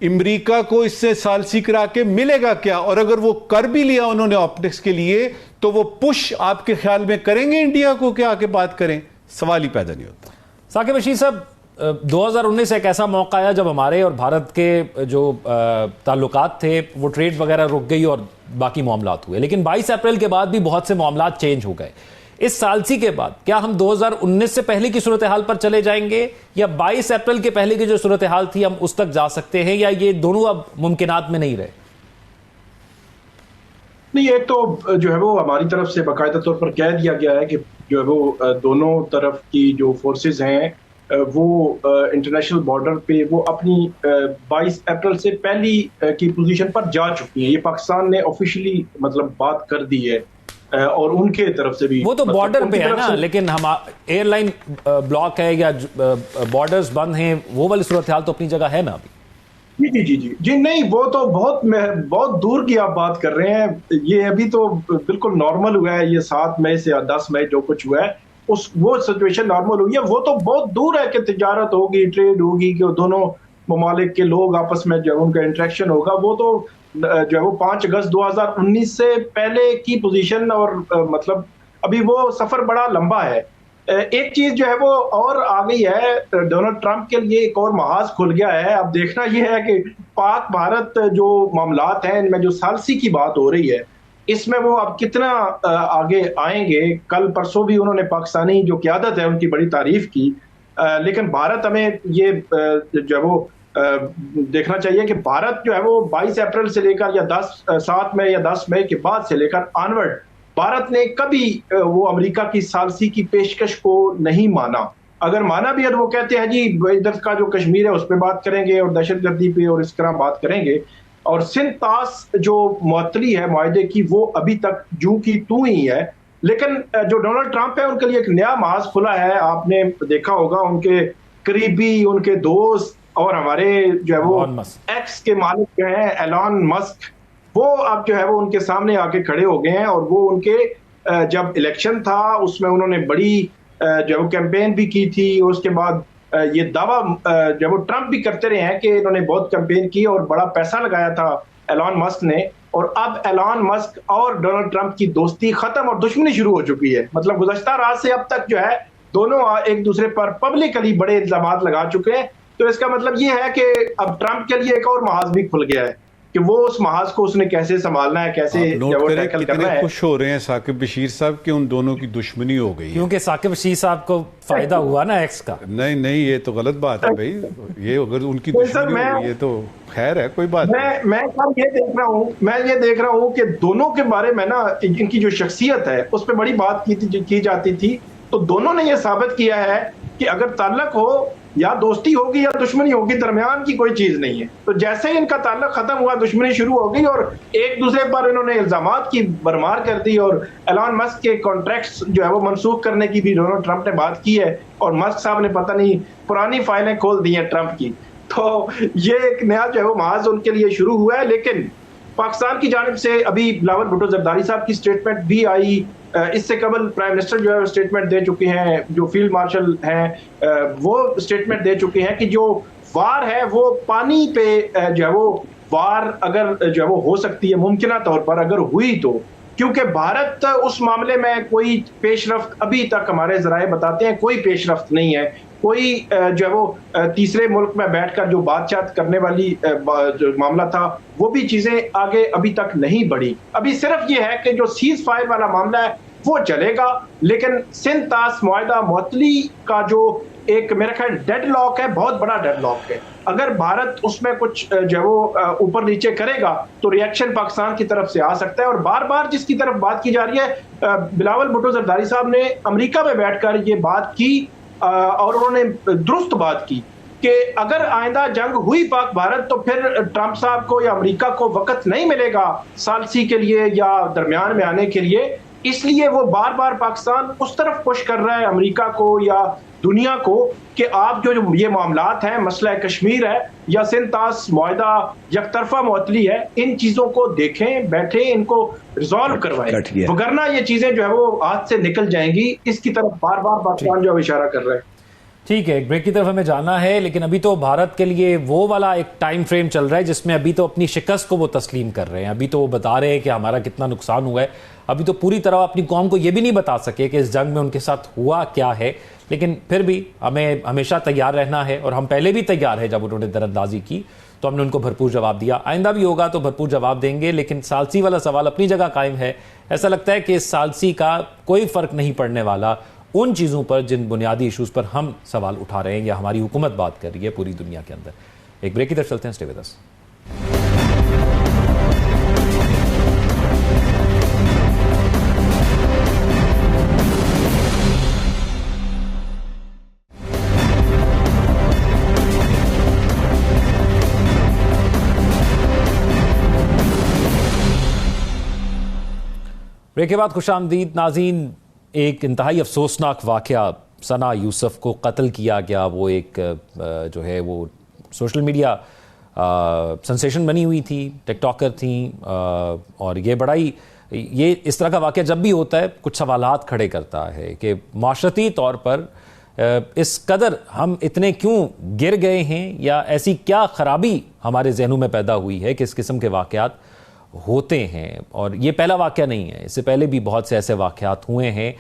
امریکہ کو اس سے سالسی کرا کے ملے گا کیا؟ اور اگر وہ کر بھی لیا انہوں نے آپٹکس کے لیے, تو وہ پش آپ کے خیال میں کریں گے انڈیا کو کہ آ کے بات کریں؟ سوال ہی پیدا نہیں ہوتا. ثاقب بشیر صاحب, 2019 ایک ایسا موقع آیا جب ہمارے اور بھارت کے جو تعلقات تھے وہ ٹریڈ وغیرہ رک گئی اور باقی معاملات ہوئے, لیکن 22 اپریل کے بعد بھی بہت سے معاملات چینج ہو گئے. اس سالسی کے بعد کیا ہم 2019 سے پہلے کی صورتحال پر چلے جائیں گے, یا 22 اپریل کے پہلے کی جو صورتحال تھی ہم اس تک جا سکتے ہیں, یا یہ دونوں اب ممکنات میں نہیں رہے؟ نہیں, ایک تو جو ہے وہ ہماری طرف سے باقاعدہ طور پر کہہ دیا گیا ہے کہ جو ہے وہ دونوں طرف کی جو فورسز ہیں وہ انٹرنیشنل بارڈر پہ وہ اپنی 22 اپریل سے پہلی کی پوزیشن پر جا چکی ہیں. یہ پاکستان نے آفیشلی مطلب بات کر دی ہے, اور ان کے طرف سے بھی وہ تو بارڈر پہ ہے نا, لیکن ہم ایئر لائن بلاک ہے یا بارڈرز بند ہیں, وہ والی صورتحال تو اپنی جگہ ہے نا ابھی. جی نہیں, وہ تو بہت دور کی آپ بات کر رہے ہیں. یہ ابھی تو بالکل نارمل ہوا ہے, یہ 7 مئی سے 10 مئی جو کچھ ہوا ہے وہ سچویشن نارمل ہوئی ہے. وہ تو بہت دور ہے کہ تجارت ہوگی, ٹریڈ ہوگی, کہ دونوں ممالک کے لوگ آپس میں جو ان کا انٹریکشن ہوگا. وہ تو جو ہے وہ 5 اگست 2019 سے پہلے کی پوزیشن, اور مطلب ابھی وہ سفر بڑا لمبا ہے. ایک چیز جو ہے وہ اور آ گئی ہے, ڈونلڈ ٹرمپ کے لیے ایک اور محاذ کھل گیا ہے. اب دیکھنا یہ ہے کہ پاک بھارت جو معاملات ہیں ان میں جو ثالثی کی بات ہو رہی ہے اس میں وہ اب کتنا آگے آئیں گے. کل پرسوں بھی انہوں نے پاکستانی جو قیادت ہے ان کی بڑی تعریف کی, لیکن بھارت ہمیں یہ جو ہے وہ دیکھنا چاہیے کہ بھارت جو ہے وہ 22 اپریل سے لے کر یا 7 مئی یا 10 مئی کے بعد سے لے کر آنورڈ بھارت نے کبھی وہ امریکہ کی ثالثی کی پیشکش کو نہیں مانا. اگر مانا بھی ہے تو وہ کہتے ہیں جی ادھر کا جو کشمیر ہے اس پہ بات کریں گے, اور دہشت گردی پہ اور اس طرح بات کریں گے. اور سندھ طاس جو معطلی ہے معاہدے کی وہ ابھی تک جو کی تو ہی ہے. لیکن جو ڈونلڈ ٹرمپ ہے ان کے لیے ایک نیا محاذ کھلا ہے. آپ نے دیکھا ہوگا ان کے قریبی, ان کے دوست اور ہمارے جو ہے وہ ایکس کے مالک جو ہیں ایلان مسک, وہ اب جو ہے وہ ان کے سامنے آ کے کھڑے ہو گئے ہیں. اور وہ ان کے جب الیکشن تھا اس میں انہوں نے بڑی جو ہے وہ کیمپین بھی کی تھی, اور اس کے بعد یہ دعویٰ جو وہ ٹرمپ بھی کرتے رہے ہیں کہ انہوں نے بہت کیمپین کی اور بڑا پیسہ لگایا تھا ایلان مسک نے. اور اب ایلان مسک اور ڈونلڈ ٹرمپ کی دوستی ختم اور دشمنی شروع ہو چکی ہے. مطلب گزشتہ رات سے اب تک جو ہے دونوں ایک دوسرے پر پبلکلی بڑے الزامات لگا چکے ہیں. تو اس کا مطلب یہ ہے کہ اب ٹرمپ کے لیے ایک اور محاذ بھی کھل گیا ہے کہ وہ اس محاذ کو اس نے کیسے سنبھالنا ہے, کیسے ٹیکل کرنا ہے. خوش ہو رہے ہیں ثاقب بشیر صاحب کہ ان دونوں کی دشمنی ہو گئی, کیونکہ ثاقب بشیر صاحب کو فائدہ ہوا نا ایکس کا. نہیں یہ تو غلط بات ہے بھائی, یہ اگر ان کی دشمنی ہو گئی ہے تو خیر ہے, کوئی بات نہیں. میں یہ دیکھ رہا ہوں کہ دونوں کے بارے میں نا ان کی جو شخصیت ہے اس پہ بڑی بات کی جاتی تھی. تو دونوں نے یہ ثابت کیا ہے کہ اگر تعلق ہو یا دوستی ہوگی یا دشمنی ہوگی, درمیان کی کوئی چیز نہیں ہے. تو جیسے ہی ان کا تعلق ختم ہوا دشمنی شروع ہو گئی, اور ایک دوسرے پر انہوں نے الزامات کی برمار کر دی. اور ایلان مسک کے کانٹریکٹس جو ہے وہ منسوخ کرنے کی بھی ڈونلڈ ٹرمپ نے بات کی ہے, اور مسک صاحب نے پتہ نہیں پرانی فائلیں کھول دی ہیں ٹرمپ کی. تو یہ ایک نیا جو ہے وہ محاذ ان کے لیے شروع ہوا ہے. لیکن پاکستان کی جانب سے ابھی بلاول بھٹو زرداری صاحب کی سٹیٹمنٹ بھی آئی, اس سے قبل پرائم منسٹر جو ہے اسٹیٹمنٹ دے چکے ہیں, جو فیلڈ مارشل ہیں وہ اسٹیٹمنٹ دے چکے ہیں کہ جو وار ہے وہ پانی پہ جو ہے وہ وار اگر جو ہے وہ ہو سکتی ہے ممکنہ طور پر اگر ہوئی تو, کیونکہ بھارت اس معاملے میں کوئی پیش رفت ابھی تک ہمارے ذرائع بتاتے ہیں کوئی پیش رفت نہیں ہے. کوئی جو ہے وہ تیسرے ملک میں بیٹھ کر جو بات چیت کرنے والی جو معاملہ تھا وہ بھی چیزیں آگے ابھی تک نہیں بڑھی. ابھی صرف یہ ہے کہ جو سیز فائر والا معاملہ ہے وہ چلے گا, لیکن سندھ طاس معاہدہ معطلی کا جو ایک میرا خیال ڈیڈ لاک ہے, بہت بڑا ڈیڈ لاک ہے. اگر بھارت اس میں کچھ جو ہے وہ اوپر نیچے کرے گا تو ریئیکشن پاکستان کی طرف سے آ سکتا ہے. اور بار بار جس کی طرف بات کی جا رہی ہے, بلاول بھٹو زرداری صاحب نے امریکہ میں بیٹھ کر یہ بات کی اور انہوں نے درست بات کی کہ اگر آئندہ جنگ ہوئی پاک بھارت تو پھر ٹرمپ صاحب کو یا امریکہ کو وقت نہیں ملے گا ثالثی کے لیے یا درمیان میں آنے کے لیے. اس لیے وہ بار بار پاکستان اس طرف پش کر رہا ہے امریکہ کو یا دنیا کو کہ آپ جو یہ معاملات ہیں, مسئلہ کشمیر ہے یا سندھ طاس معاہدہ یک طرفہ معطلی ہے, ان چیزوں کو دیکھیں, بیٹھیں, ان کو ریزالو کروائیں, وگرنہ یہ چیزیں جو ہے وہ ہاتھ سے نکل جائیں گی. اس کی طرف بار بار پاکستان جو اشارہ کر رہا ہے. ٹھیک ہے, ایک بریک کی طرف ہمیں جانا ہے, لیکن ابھی تو بھارت کے لیے وہ والا ایک ٹائم فریم چل رہا ہے جس میں ابھی تو اپنی شکست کو وہ تسلیم کر رہے ہیں. ابھی تو وہ بتا رہے ہیں کہ ہمارا کتنا نقصان ہوا ہے. ابھی تو پوری طرح اپنی قوم کو یہ بھی نہیں بتا سکے کہ اس جنگ میں ان کے ساتھ ہوا کیا ہے, لیکن پھر بھی ہمیں ہمیشہ تیار رہنا ہے, اور ہم پہلے بھی تیار ہیں. جب انہوں نے در اندازی کی تو ہم نے ان کو بھرپور جواب دیا, آئندہ بھی ہوگا تو بھرپور جواب دیں گے. لیکن ثالثی والا سوال اپنی جگہ قائم ہے. ایسا لگتا ہے کہ اس ثالثی کا کوئی فرق نہیں پڑنے والا ان چیزوں پر جن بنیادی ایشوز پر ہم سوال اٹھا رہے ہیں یا ہماری حکومت بات کر رہی ہے پوری دنیا کے اندر. ایک بریک کی طرف چلتے ہیں, اسٹے ود اس. بریک کے بعد خوش آمدید ناظرین. ایک انتہائی افسوسناک واقعہ, ثنا یوسف کو قتل کیا گیا. وہ ایک جو ہے وہ سوشل میڈیا سنسیشن بنی ہوئی تھی, ٹک ٹاکر تھیں, اور یہ بڑا ہی یہ اس طرح کا واقعہ جب بھی ہوتا ہے کچھ سوالات کھڑے کرتا ہے کہ معاشرتی طور پر اس قدر ہم اتنے کیوں گر گئے ہیں, یا ایسی کیا خرابی ہمارے ذہنوں میں پیدا ہوئی ہے کہ اس قسم کے واقعات ہوتے ہیں. اور یہ پہلا واقعہ نہیں ہے, اس سے پہلے بھی بہت سے ایسے واقعات ہوئے ہیں.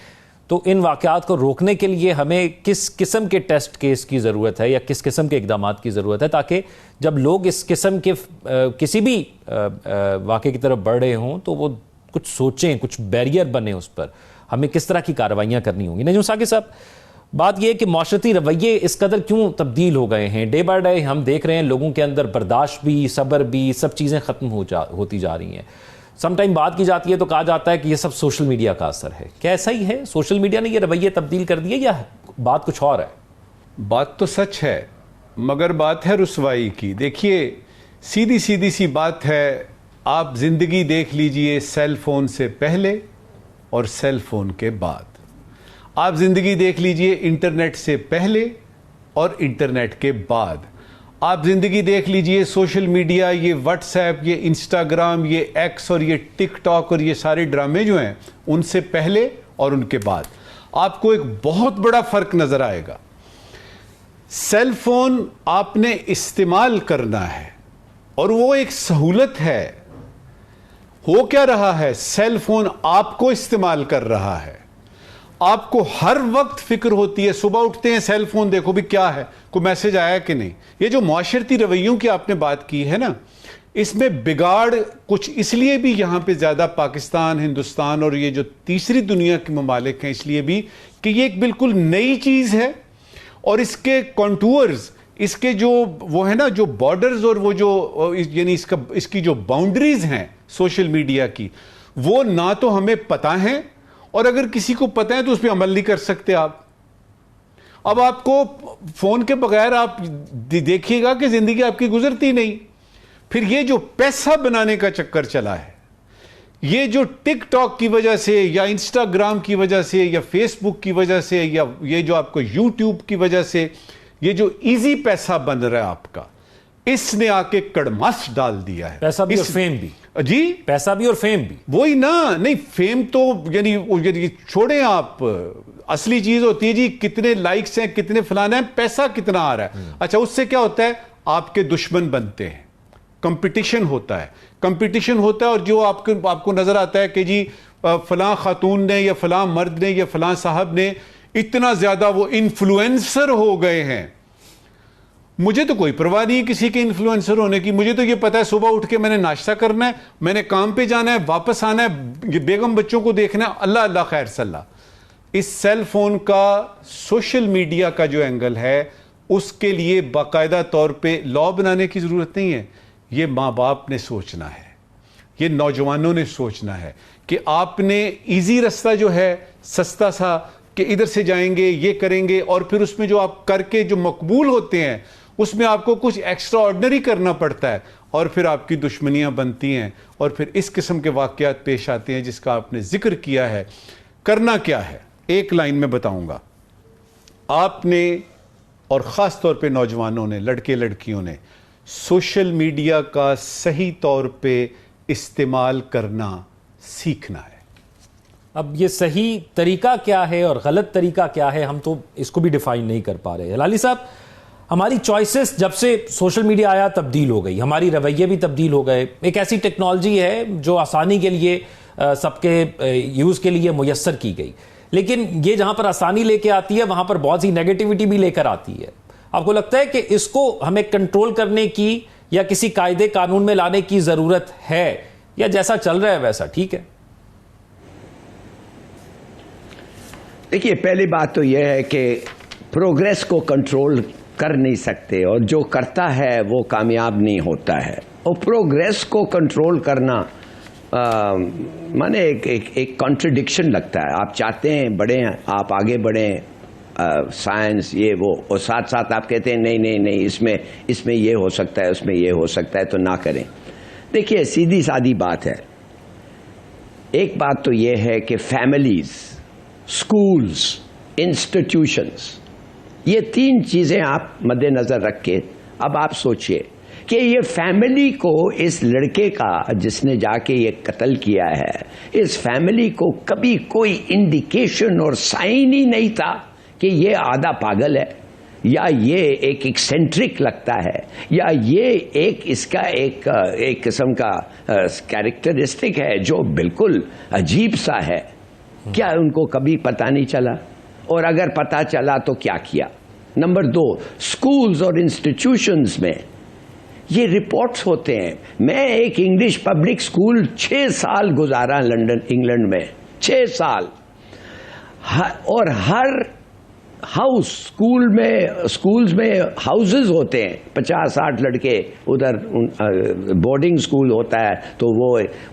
تو ان واقعات کو روکنے کے لیے ہمیں کس قسم کے ٹیسٹ کیس کی ضرورت ہے یا کس قسم کے اقدامات کی ضرورت ہے, تاکہ جب لوگ اس قسم کے کسی بھی واقعے کی طرف بڑھ رہے ہوں تو وہ کچھ سوچیں, کچھ بیریئر بنے اس پر, ہمیں کس طرح کی کارروائیاں کرنی ہوں گی. نجم ثاقب صاحب, بات یہ ہے کہ معاشرتی رویے اس قدر کیوں تبدیل ہو گئے ہیں. ڈے بائی ڈے ہم دیکھ رہے ہیں لوگوں کے اندر برداشت بھی, صبر بھی, سب چیزیں ختم ہوتی جا رہی ہیں. سم ٹائم بات کی جاتی ہے تو کہا جاتا ہے کہ یہ سب سوشل میڈیا کا اثر ہے. کیا ایسا ہی ہے, سوشل میڈیا نے یہ رویے تبدیل کر دیے یا بات کچھ اور ہے؟ بات تو سچ ہے, مگر بات ہے رسوائی کی. دیکھیے سیدھی سی بات ہے, آپ زندگی دیکھ لیجئے سیل فون سے پہلے اور سیل فون کے بعد. آپ زندگی دیکھ لیجئے انٹرنیٹ سے پہلے اور انٹرنیٹ کے بعد. آپ زندگی دیکھ لیجئے سوشل میڈیا, یہ واٹس ایپ, یہ انسٹاگرام, یہ ایکس اور یہ ٹک ٹاک اور یہ سارے ڈرامے جو ہیں ان سے پہلے اور ان کے بعد. آپ کو ایک بہت بڑا فرق نظر آئے گا. سیل فون آپ نے استعمال کرنا ہے اور وہ ایک سہولت ہے. ہو کیا رہا ہے, سیل فون آپ کو استعمال کر رہا ہے. آپ کو ہر وقت فکر ہوتی ہے, صبح اٹھتے ہیں سیل فون دیکھو بھی کیا ہے, کوئی میسج آیا کہ نہیں. یہ جو معاشرتی رویوں کی آپ نے بات کی ہے نا, اس میں بگاڑ کچھ اس لیے بھی یہاں پہ زیادہ پاکستان, ہندوستان اور یہ جو تیسری دنیا کے ممالک ہیں اس لیے بھی کہ یہ ایک بالکل نئی چیز ہے, اور اس کے کانٹورز, اس کے جو وہ ہے نا جو بارڈرز اور وہ جو یعنی اس کی جو باؤنڈریز ہیں سوشل میڈیا کی, وہ نہ تو ہمیں پتہ ہیں, اور اگر کسی کو پتہ ہے تو اس پہ عمل نہیں کر سکتے آپ. اب آپ کو فون کے بغیر آپ دیکھیے گا کہ زندگی آپ کی گزرتی نہیں. پھر یہ جو پیسہ بنانے کا چکر چلا ہے, یہ جو ٹک ٹاک کی وجہ سے یا انسٹاگرام کی وجہ سے یا فیس بک کی وجہ سے یا یہ جو آپ کو یوٹیوب کی وجہ سے یہ جو ایزی پیسہ بن رہا ہے آپ کا, اس نے آ کے کڑماس ڈال دیا ہے. پیسہ بھی اور فیم بھی. جی پیسہ بھی اور فیم بھی. وہی نا, نہیں فیم تو یعنی چھوڑیں آپ, اصلی چیز ہوتی ہے جی کتنے لائکس ہیں, کتنے فلانا ہیں, پیسہ کتنا آ رہا ہے. اچھا اس سے کیا ہوتا ہے, آپ کے دشمن بنتے ہیں, کمپٹیشن ہوتا ہے, اور جو آپ کو نظر آتا ہے کہ جی فلاں خاتون نے یا فلاں مرد نے یا فلاں صاحب نے اتنا زیادہ وہ انفلوئنسر ہو گئے ہیں. مجھے تو کوئی پرواہ نہیں کسی کے انفلوئنسر ہونے کی, مجھے تو یہ پتا ہے صبح اٹھ کے میں نے ناشتہ کرنا ہے, میں نے کام پہ جانا ہے, واپس آنا ہے, بیگم بچوں کو دیکھنا ہے, اللہ اللہ خیر صلی. اس سیل فون کا, سوشل میڈیا کا جو اینگل ہے, اس کے لیے باقاعدہ طور پہ لا بنانے کی ضرورت نہیں ہے. یہ ماں باپ نے سوچنا ہے, یہ نوجوانوں نے سوچنا ہے کہ آپ نے ایزی رستہ جو ہے سستا سا کہ ادھر سے جائیں گے, یہ کریں گے, اور پھر اس میں جو آپ کر کے جو مقبول ہوتے ہیں اس میں آپ کو کچھ ایکسٹرا آرڈنری کرنا پڑتا ہے, اور پھر آپ کی دشمنیاں بنتی ہیں, اور پھر اس قسم کے واقعات پیش آتے ہیں جس کا آپ نے ذکر کیا ہے. کرنا کیا ہے, ایک لائن میں بتاؤں گا. آپ نے, اور خاص طور پہ نوجوانوں نے, لڑکے لڑکیوں نے, سوشل میڈیا کا صحیح طور پہ استعمال کرنا سیکھنا ہے. اب یہ صحیح طریقہ کیا ہے اور غلط طریقہ کیا ہے, ہم تو اس کو بھی ڈیفائن نہیں کر پا رہے. ہلالی صاحب, ہماری چوائسز جب سے سوشل میڈیا آیا تبدیل ہو گئی, ہماری رویے بھی تبدیل ہو گئے. ایک ایسی ٹیکنالوجی ہے جو آسانی کے لیے سب کے یوز کے لیے میسر کی گئی, لیکن یہ جہاں پر آسانی لے کے آتی ہے وہاں پر بہت سی نیگیٹیوٹی بھی لے کر آتی ہے. آپ کو لگتا ہے کہ اس کو ہمیں کنٹرول کرنے کی یا کسی قاعدے قانون میں لانے کی ضرورت ہے, یا جیسا چل رہا ہے ویسا ٹھیک ہے؟ دیکھیے, پہلی بات تو یہ ہے کہ پروگریس کو کنٹرول کر نہیں سکتے, اور جو کرتا ہے وہ کامیاب نہیں ہوتا ہے. اور پروگریس کو کنٹرول کرنا مانے ایک کانٹرڈکشن لگتا ہے. آپ چاہتے ہیں بڑھیں, آپ آگے بڑھیں, سائنس یہ وہ, اور ساتھ ساتھ آپ کہتے ہیں نہیں اس میں یہ ہو سکتا ہے, اس میں یہ ہو سکتا ہے, تو نہ کریں. دیکھیے سیدھی سادی بات ہے. ایک بات تو یہ ہے کہ فیملیز, اسکولز, انسٹیٹیوشنز, یہ تین چیزیں آپ مد نظر رکھ کے اب آپ سوچئے کہ یہ فیملی کو, اس لڑکے کا جس نے جا کے یہ قتل کیا ہے, اس فیملی کو کبھی کوئی انڈیکیشن اور سائن ہی نہیں تھا کہ یہ آدھا پاگل ہے, یا یہ ایک ایکسینٹرک لگتا ہے, یا یہ اس کا ایک قسم کا کیریکٹرسٹک ہے جو بالکل عجیب سا ہے. کیا ان کو کبھی پتہ نہیں چلا؟ اور اگر پتہ چلا تو کیا کیا؟ نمبر 2, سکولز اور انسٹیٹیوشنز میں یہ رپورٹس ہوتے ہیں. میں ایک انگلش پبلک سکول 6 سال گزارا لندن انگلینڈ میں, 6 سال, اور ہر ہاؤس, سکولز میں ہاؤسز ہوتے ہیں, 50-60 لڑکے, ادھر بورڈنگ سکول ہوتا ہے تو وہ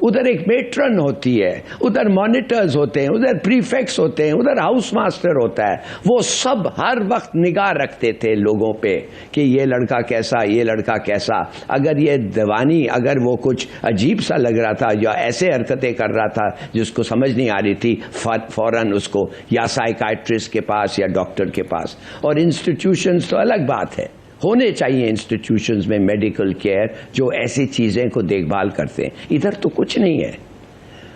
ادھر ایک میٹرن ہوتی ہے, ادھر مانیٹرز ہوتے ہیں, ادھر پریفیکٹس ہوتے ہیں, ادھر ہاؤس ماسٹر ہوتا ہے. وہ سب ہر وقت نگاہ رکھتے تھے لوگوں پہ کہ یہ لڑکا کیسا, یہ لڑکا کیسا. اگر یہ دیوانی, اگر وہ کچھ عجیب سا لگ رہا تھا یا ایسے حرکتیں کر رہا تھا جس کو سمجھ نہیں آ رہی تھی, فوراً اس کو یا سائیکائٹرسٹ کے پاس یا ڈاکٹر کے پاس. اور انسٹیٹیوشنز تو الگ بات ہے, ہونے چاہیے انسٹیٹیوشنز میں میڈیکل کیئر جو ایسی چیزیں کو دیکھ بھال کرتے ہیں. ادھر تو کچھ نہیں ہے.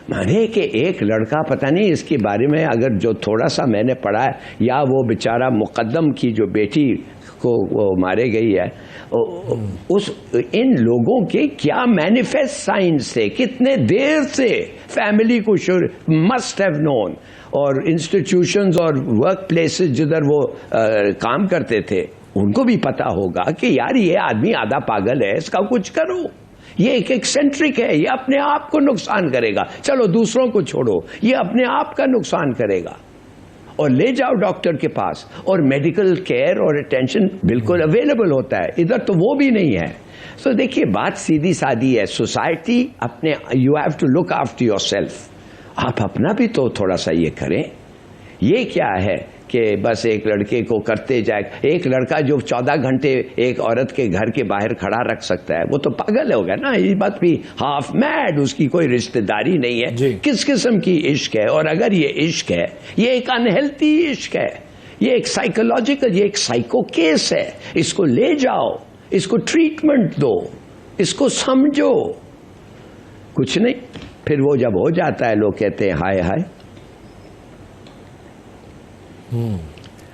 مانے کہ ایک لڑکا, پتہ نہیں اس کے بارے میں اگر جو تھوڑا سا میں نے پڑھا ہے, یا وہ بیچارہ مقدم کی جو بیٹی کو وہ مارے گئی ہے, ان لوگوں کے کیا مینیفیسٹ سائنس تھے, کتنے دیر سے فیملی کو مسٹ ہیو نون. اور انسٹیٹیوشنز اور ورک پلیسز جدھر وہ کام کرتے تھے, ان کو بھی پتا ہوگا کہ یار یہ آدمی آدھا پاگل ہے, اس کا کچھ کرو, یہ ایک ایکسینٹرک ہے, یہ اپنے آپ کو نقصان کرے گا. چلو دوسروں کو چھوڑو, یہ اپنے آپ کا نقصان کرے گا. اور لے جاؤ ڈاکٹر کے پاس, اور میڈیکل کیئر اور اٹینشن بالکل اویلیبل ہوتا ہے. ادھر تو وہ بھی نہیں ہے. تو دیکھیے بات سیدھی سادی ہے. سوسائٹی اپنے, you have to look after yourself. آپ اپنا بھی تو تھوڑا سا یہ کریں. یہ کیا ہے کہ بس ایک لڑکے کو کرتے جائے. ایک لڑکا جو 14 گھنٹے ایک عورت کے گھر کے باہر کھڑا رکھ سکتا ہے, وہ تو پاگل ہوگا نا. یہ بات بھی ہاف میڈ, اس کی کوئی رشتہ داری نہیں ہے. جی. کس قسم کی عشق ہے؟ اور اگر یہ عشق ہے, یہ ایک انہیلتھی عشق ہے, یہ ایک سائیکولوجیکل, یہ ایک سائیکو کیس ہے. اس کو لے جاؤ, اس کو ٹریٹمنٹ دو, اس کو سمجھو. کچھ نہیں. پھر وہ جب ہو جاتا ہے لوگ کہتے ہیں ہائے ہائے.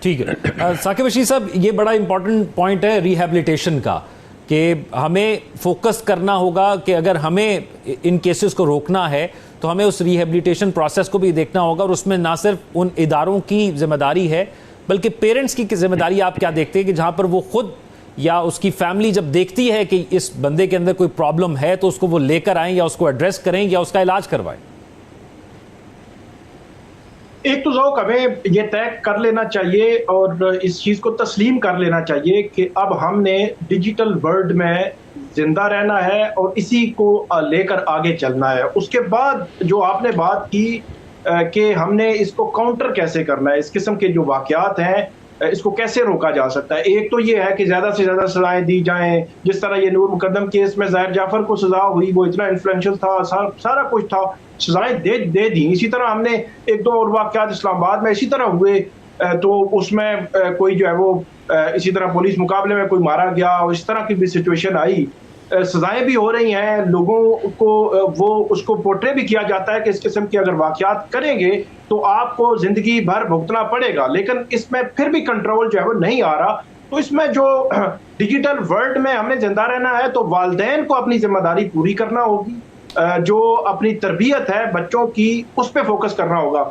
ٹھیک ہے. ثاقب رشید صاحب، یہ بڑا امپورٹنٹ پوائنٹ ہے ریہیبلیٹیشن کا، کہ ہمیں فوکس کرنا ہوگا کہ اگر ہمیں ان کیسز کو روکنا ہے تو ہمیں اس ریہیبلیٹیشن پروسیس کو بھی دیکھنا ہوگا، اور اس میں نہ صرف ان اداروں کی ذمہ داری ہے بلکہ پیرنٹس کی ذمہ داری. آپ کیا دیکھتے ہیں کہ جہاں پر وہ خود یا اس کی فیملی جب دیکھتی ہے کہ اس بندے کے اندر کوئی پرابلم ہے تو اس کو وہ لے کر آئیں یا اس کو ایڈریس کریں یا اس کا علاج کروائیں؟ ایک تو ذوق ہمیں یہ طے کر لینا چاہیے اور اس چیز کو تسلیم کر لینا چاہیے کہ اب ہم نے ڈیجیٹل ورلڈ میں زندہ رہنا ہے اور اسی کو لے کر آگے چلنا ہے. اس کے بعد جو آپ نے بات کی کہ ہم نے اس کو کاؤنٹر کیسے کرنا ہے، اس قسم کے جو واقعات ہیں اس کو کیسے روکا جا سکتا ہے. ایک تو یہ ہے کہ زیادہ سے زیادہ سزائیں دی جائیں، جس طرح یہ نور مقدم کیس میں ظاہر جعفر کو سزا ہوئی، وہ اتنا انفلوئنشل تھا، سارا کچھ تھا، سزائیں دے دی. اسی طرح ہم نے ایک دو اور واقعات اسلام آباد میں اسی طرح ہوئے تو اس میں کوئی جو ہے وہ اسی طرح پولیس مقابلے میں کوئی مارا گیا اور اس طرح کی بھی سچویشن آئی. سزائیں بھی ہو رہی ہیں، لوگوں کو وہ اس کو پورٹرے بھی کیا جاتا ہے کہ اس قسم کے اگر واقعات کریں گے تو آپ کو زندگی بھر بھگتنا پڑے گا، لیکن اس میں پھر بھی کنٹرول جو ہے وہ نہیں آ رہا. تو اس میں جو ڈیجیٹل ورلڈ میں ہم نے زندہ رہنا ہے تو والدین کو اپنی ذمہ داری پوری کرنا ہوگی، جو اپنی تربیت ہے بچوں کی اس پہ فوکس کرنا ہوگا.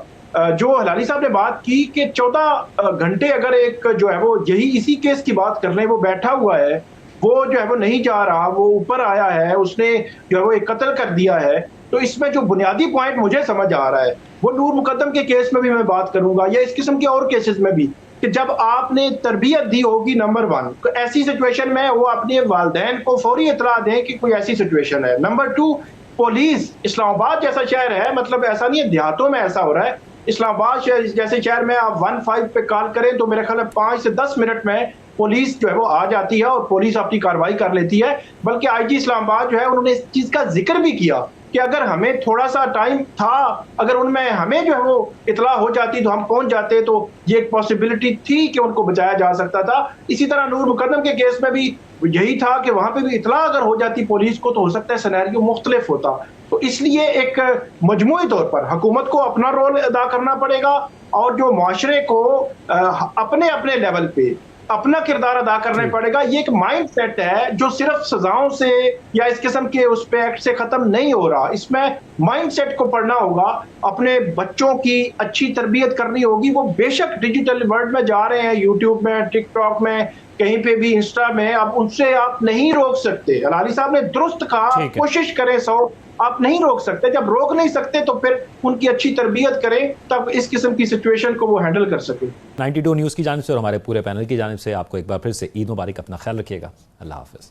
جو ہلالی صاحب نے بات کی کہ 14 گھنٹے اگر ایک جو ہے وہ یہی اسی کیس کی بات کر لیں، وہ بیٹھا ہوا ہے، وہ جو ہے وہ نہیں جا رہا، وہ اوپر آیا ہے، اس نے جو ہے وہ ایک قتل کر دیا ہے. تو اس میں جو بنیادی پوائنٹ مجھے سمجھ آ رہا ہے وہ نور مقدم کے کیس میں بھی میں بات کروں گا یا اس قسم کے اور کیسز میں بھی، کہ جب آپ نے تربیت دی ہوگی نمبر 1 ایسی سچویشن میں وہ اپنے والدین کو فوری اطلاع دیں کہ کوئی ایسی سچویشن ہے. نمبر 2 پولیس، اسلام آباد جیسا شہر ہے، مطلب ایسا نہیں ہے دیہاتوں میں ایسا ہو رہا ہے، اسلام آباد جیسے شہر میں آپ 15 پہ کال کریں تو میرے خیال ہے 5 سے 10 منٹ میں پولیس جو ہے وہ آ جاتی ہے اور پولیس اپنی کارروائی کر لیتی ہے. بلکہ آئی جی اسلام آباد جو ہے انہوں نے اس چیز کا ذکر بھی کیا کہ اگر ہمیں تھوڑا سا ٹائم تھا، اگر ان میں ہمیں جو ہے وہ اطلاع ہو جاتی تو ہم پہنچ جاتے تو یہ ایک پاسبلٹی تھی کہ ان کو بچایا جا سکتا تھا. اسی طرح نور مقدم کے کیس میں بھی یہی تھا کہ وہاں پہ بھی اطلاع اگر ہو جاتی پولیس کو تو ہو سکتا ہے سینیریو مختلف ہوتا. تو اس لیے ایک مجموعی طور پر حکومت کو اپنا رول ادا کرنا پڑے گا اور جو معاشرے کو اپنے لیول پہ اپنا کردار ادا کرنا پڑے گا. یہ ایک مائنڈ سیٹ ہے جو صرف سزاؤں سے یا اس قسم کے اس پہ ایکٹ سے ختم نہیں ہو رہا. اس میں مائنڈ سیٹ کو پڑھنا ہوگا، اپنے بچوں کی اچھی تربیت کرنی ہوگی. وہ بے شک ڈیجیٹل ورلڈ میں جا رہے ہیں، یوٹیوب میں، ٹک ٹاک میں، کہیں پہ بھی، انسٹا میں، اب ان سے آپ نہیں روک سکتے. ہلالی صاحب نے درست کہا، کوشش کریں 100، آپ نہیں روک سکتے. جب روک نہیں سکتے تو پھر ان کی اچھی تربیت کریں، تب اس قسم کی سچویشن کو وہ ہینڈل کر سکیں. 92 نیوز کی جانب سے اور ہمارے پورے پینل کی جانب سے آپ کو ایک بار پھر سے عید مبارک. اپنا خیال رکھیے گا. اللہ حافظ.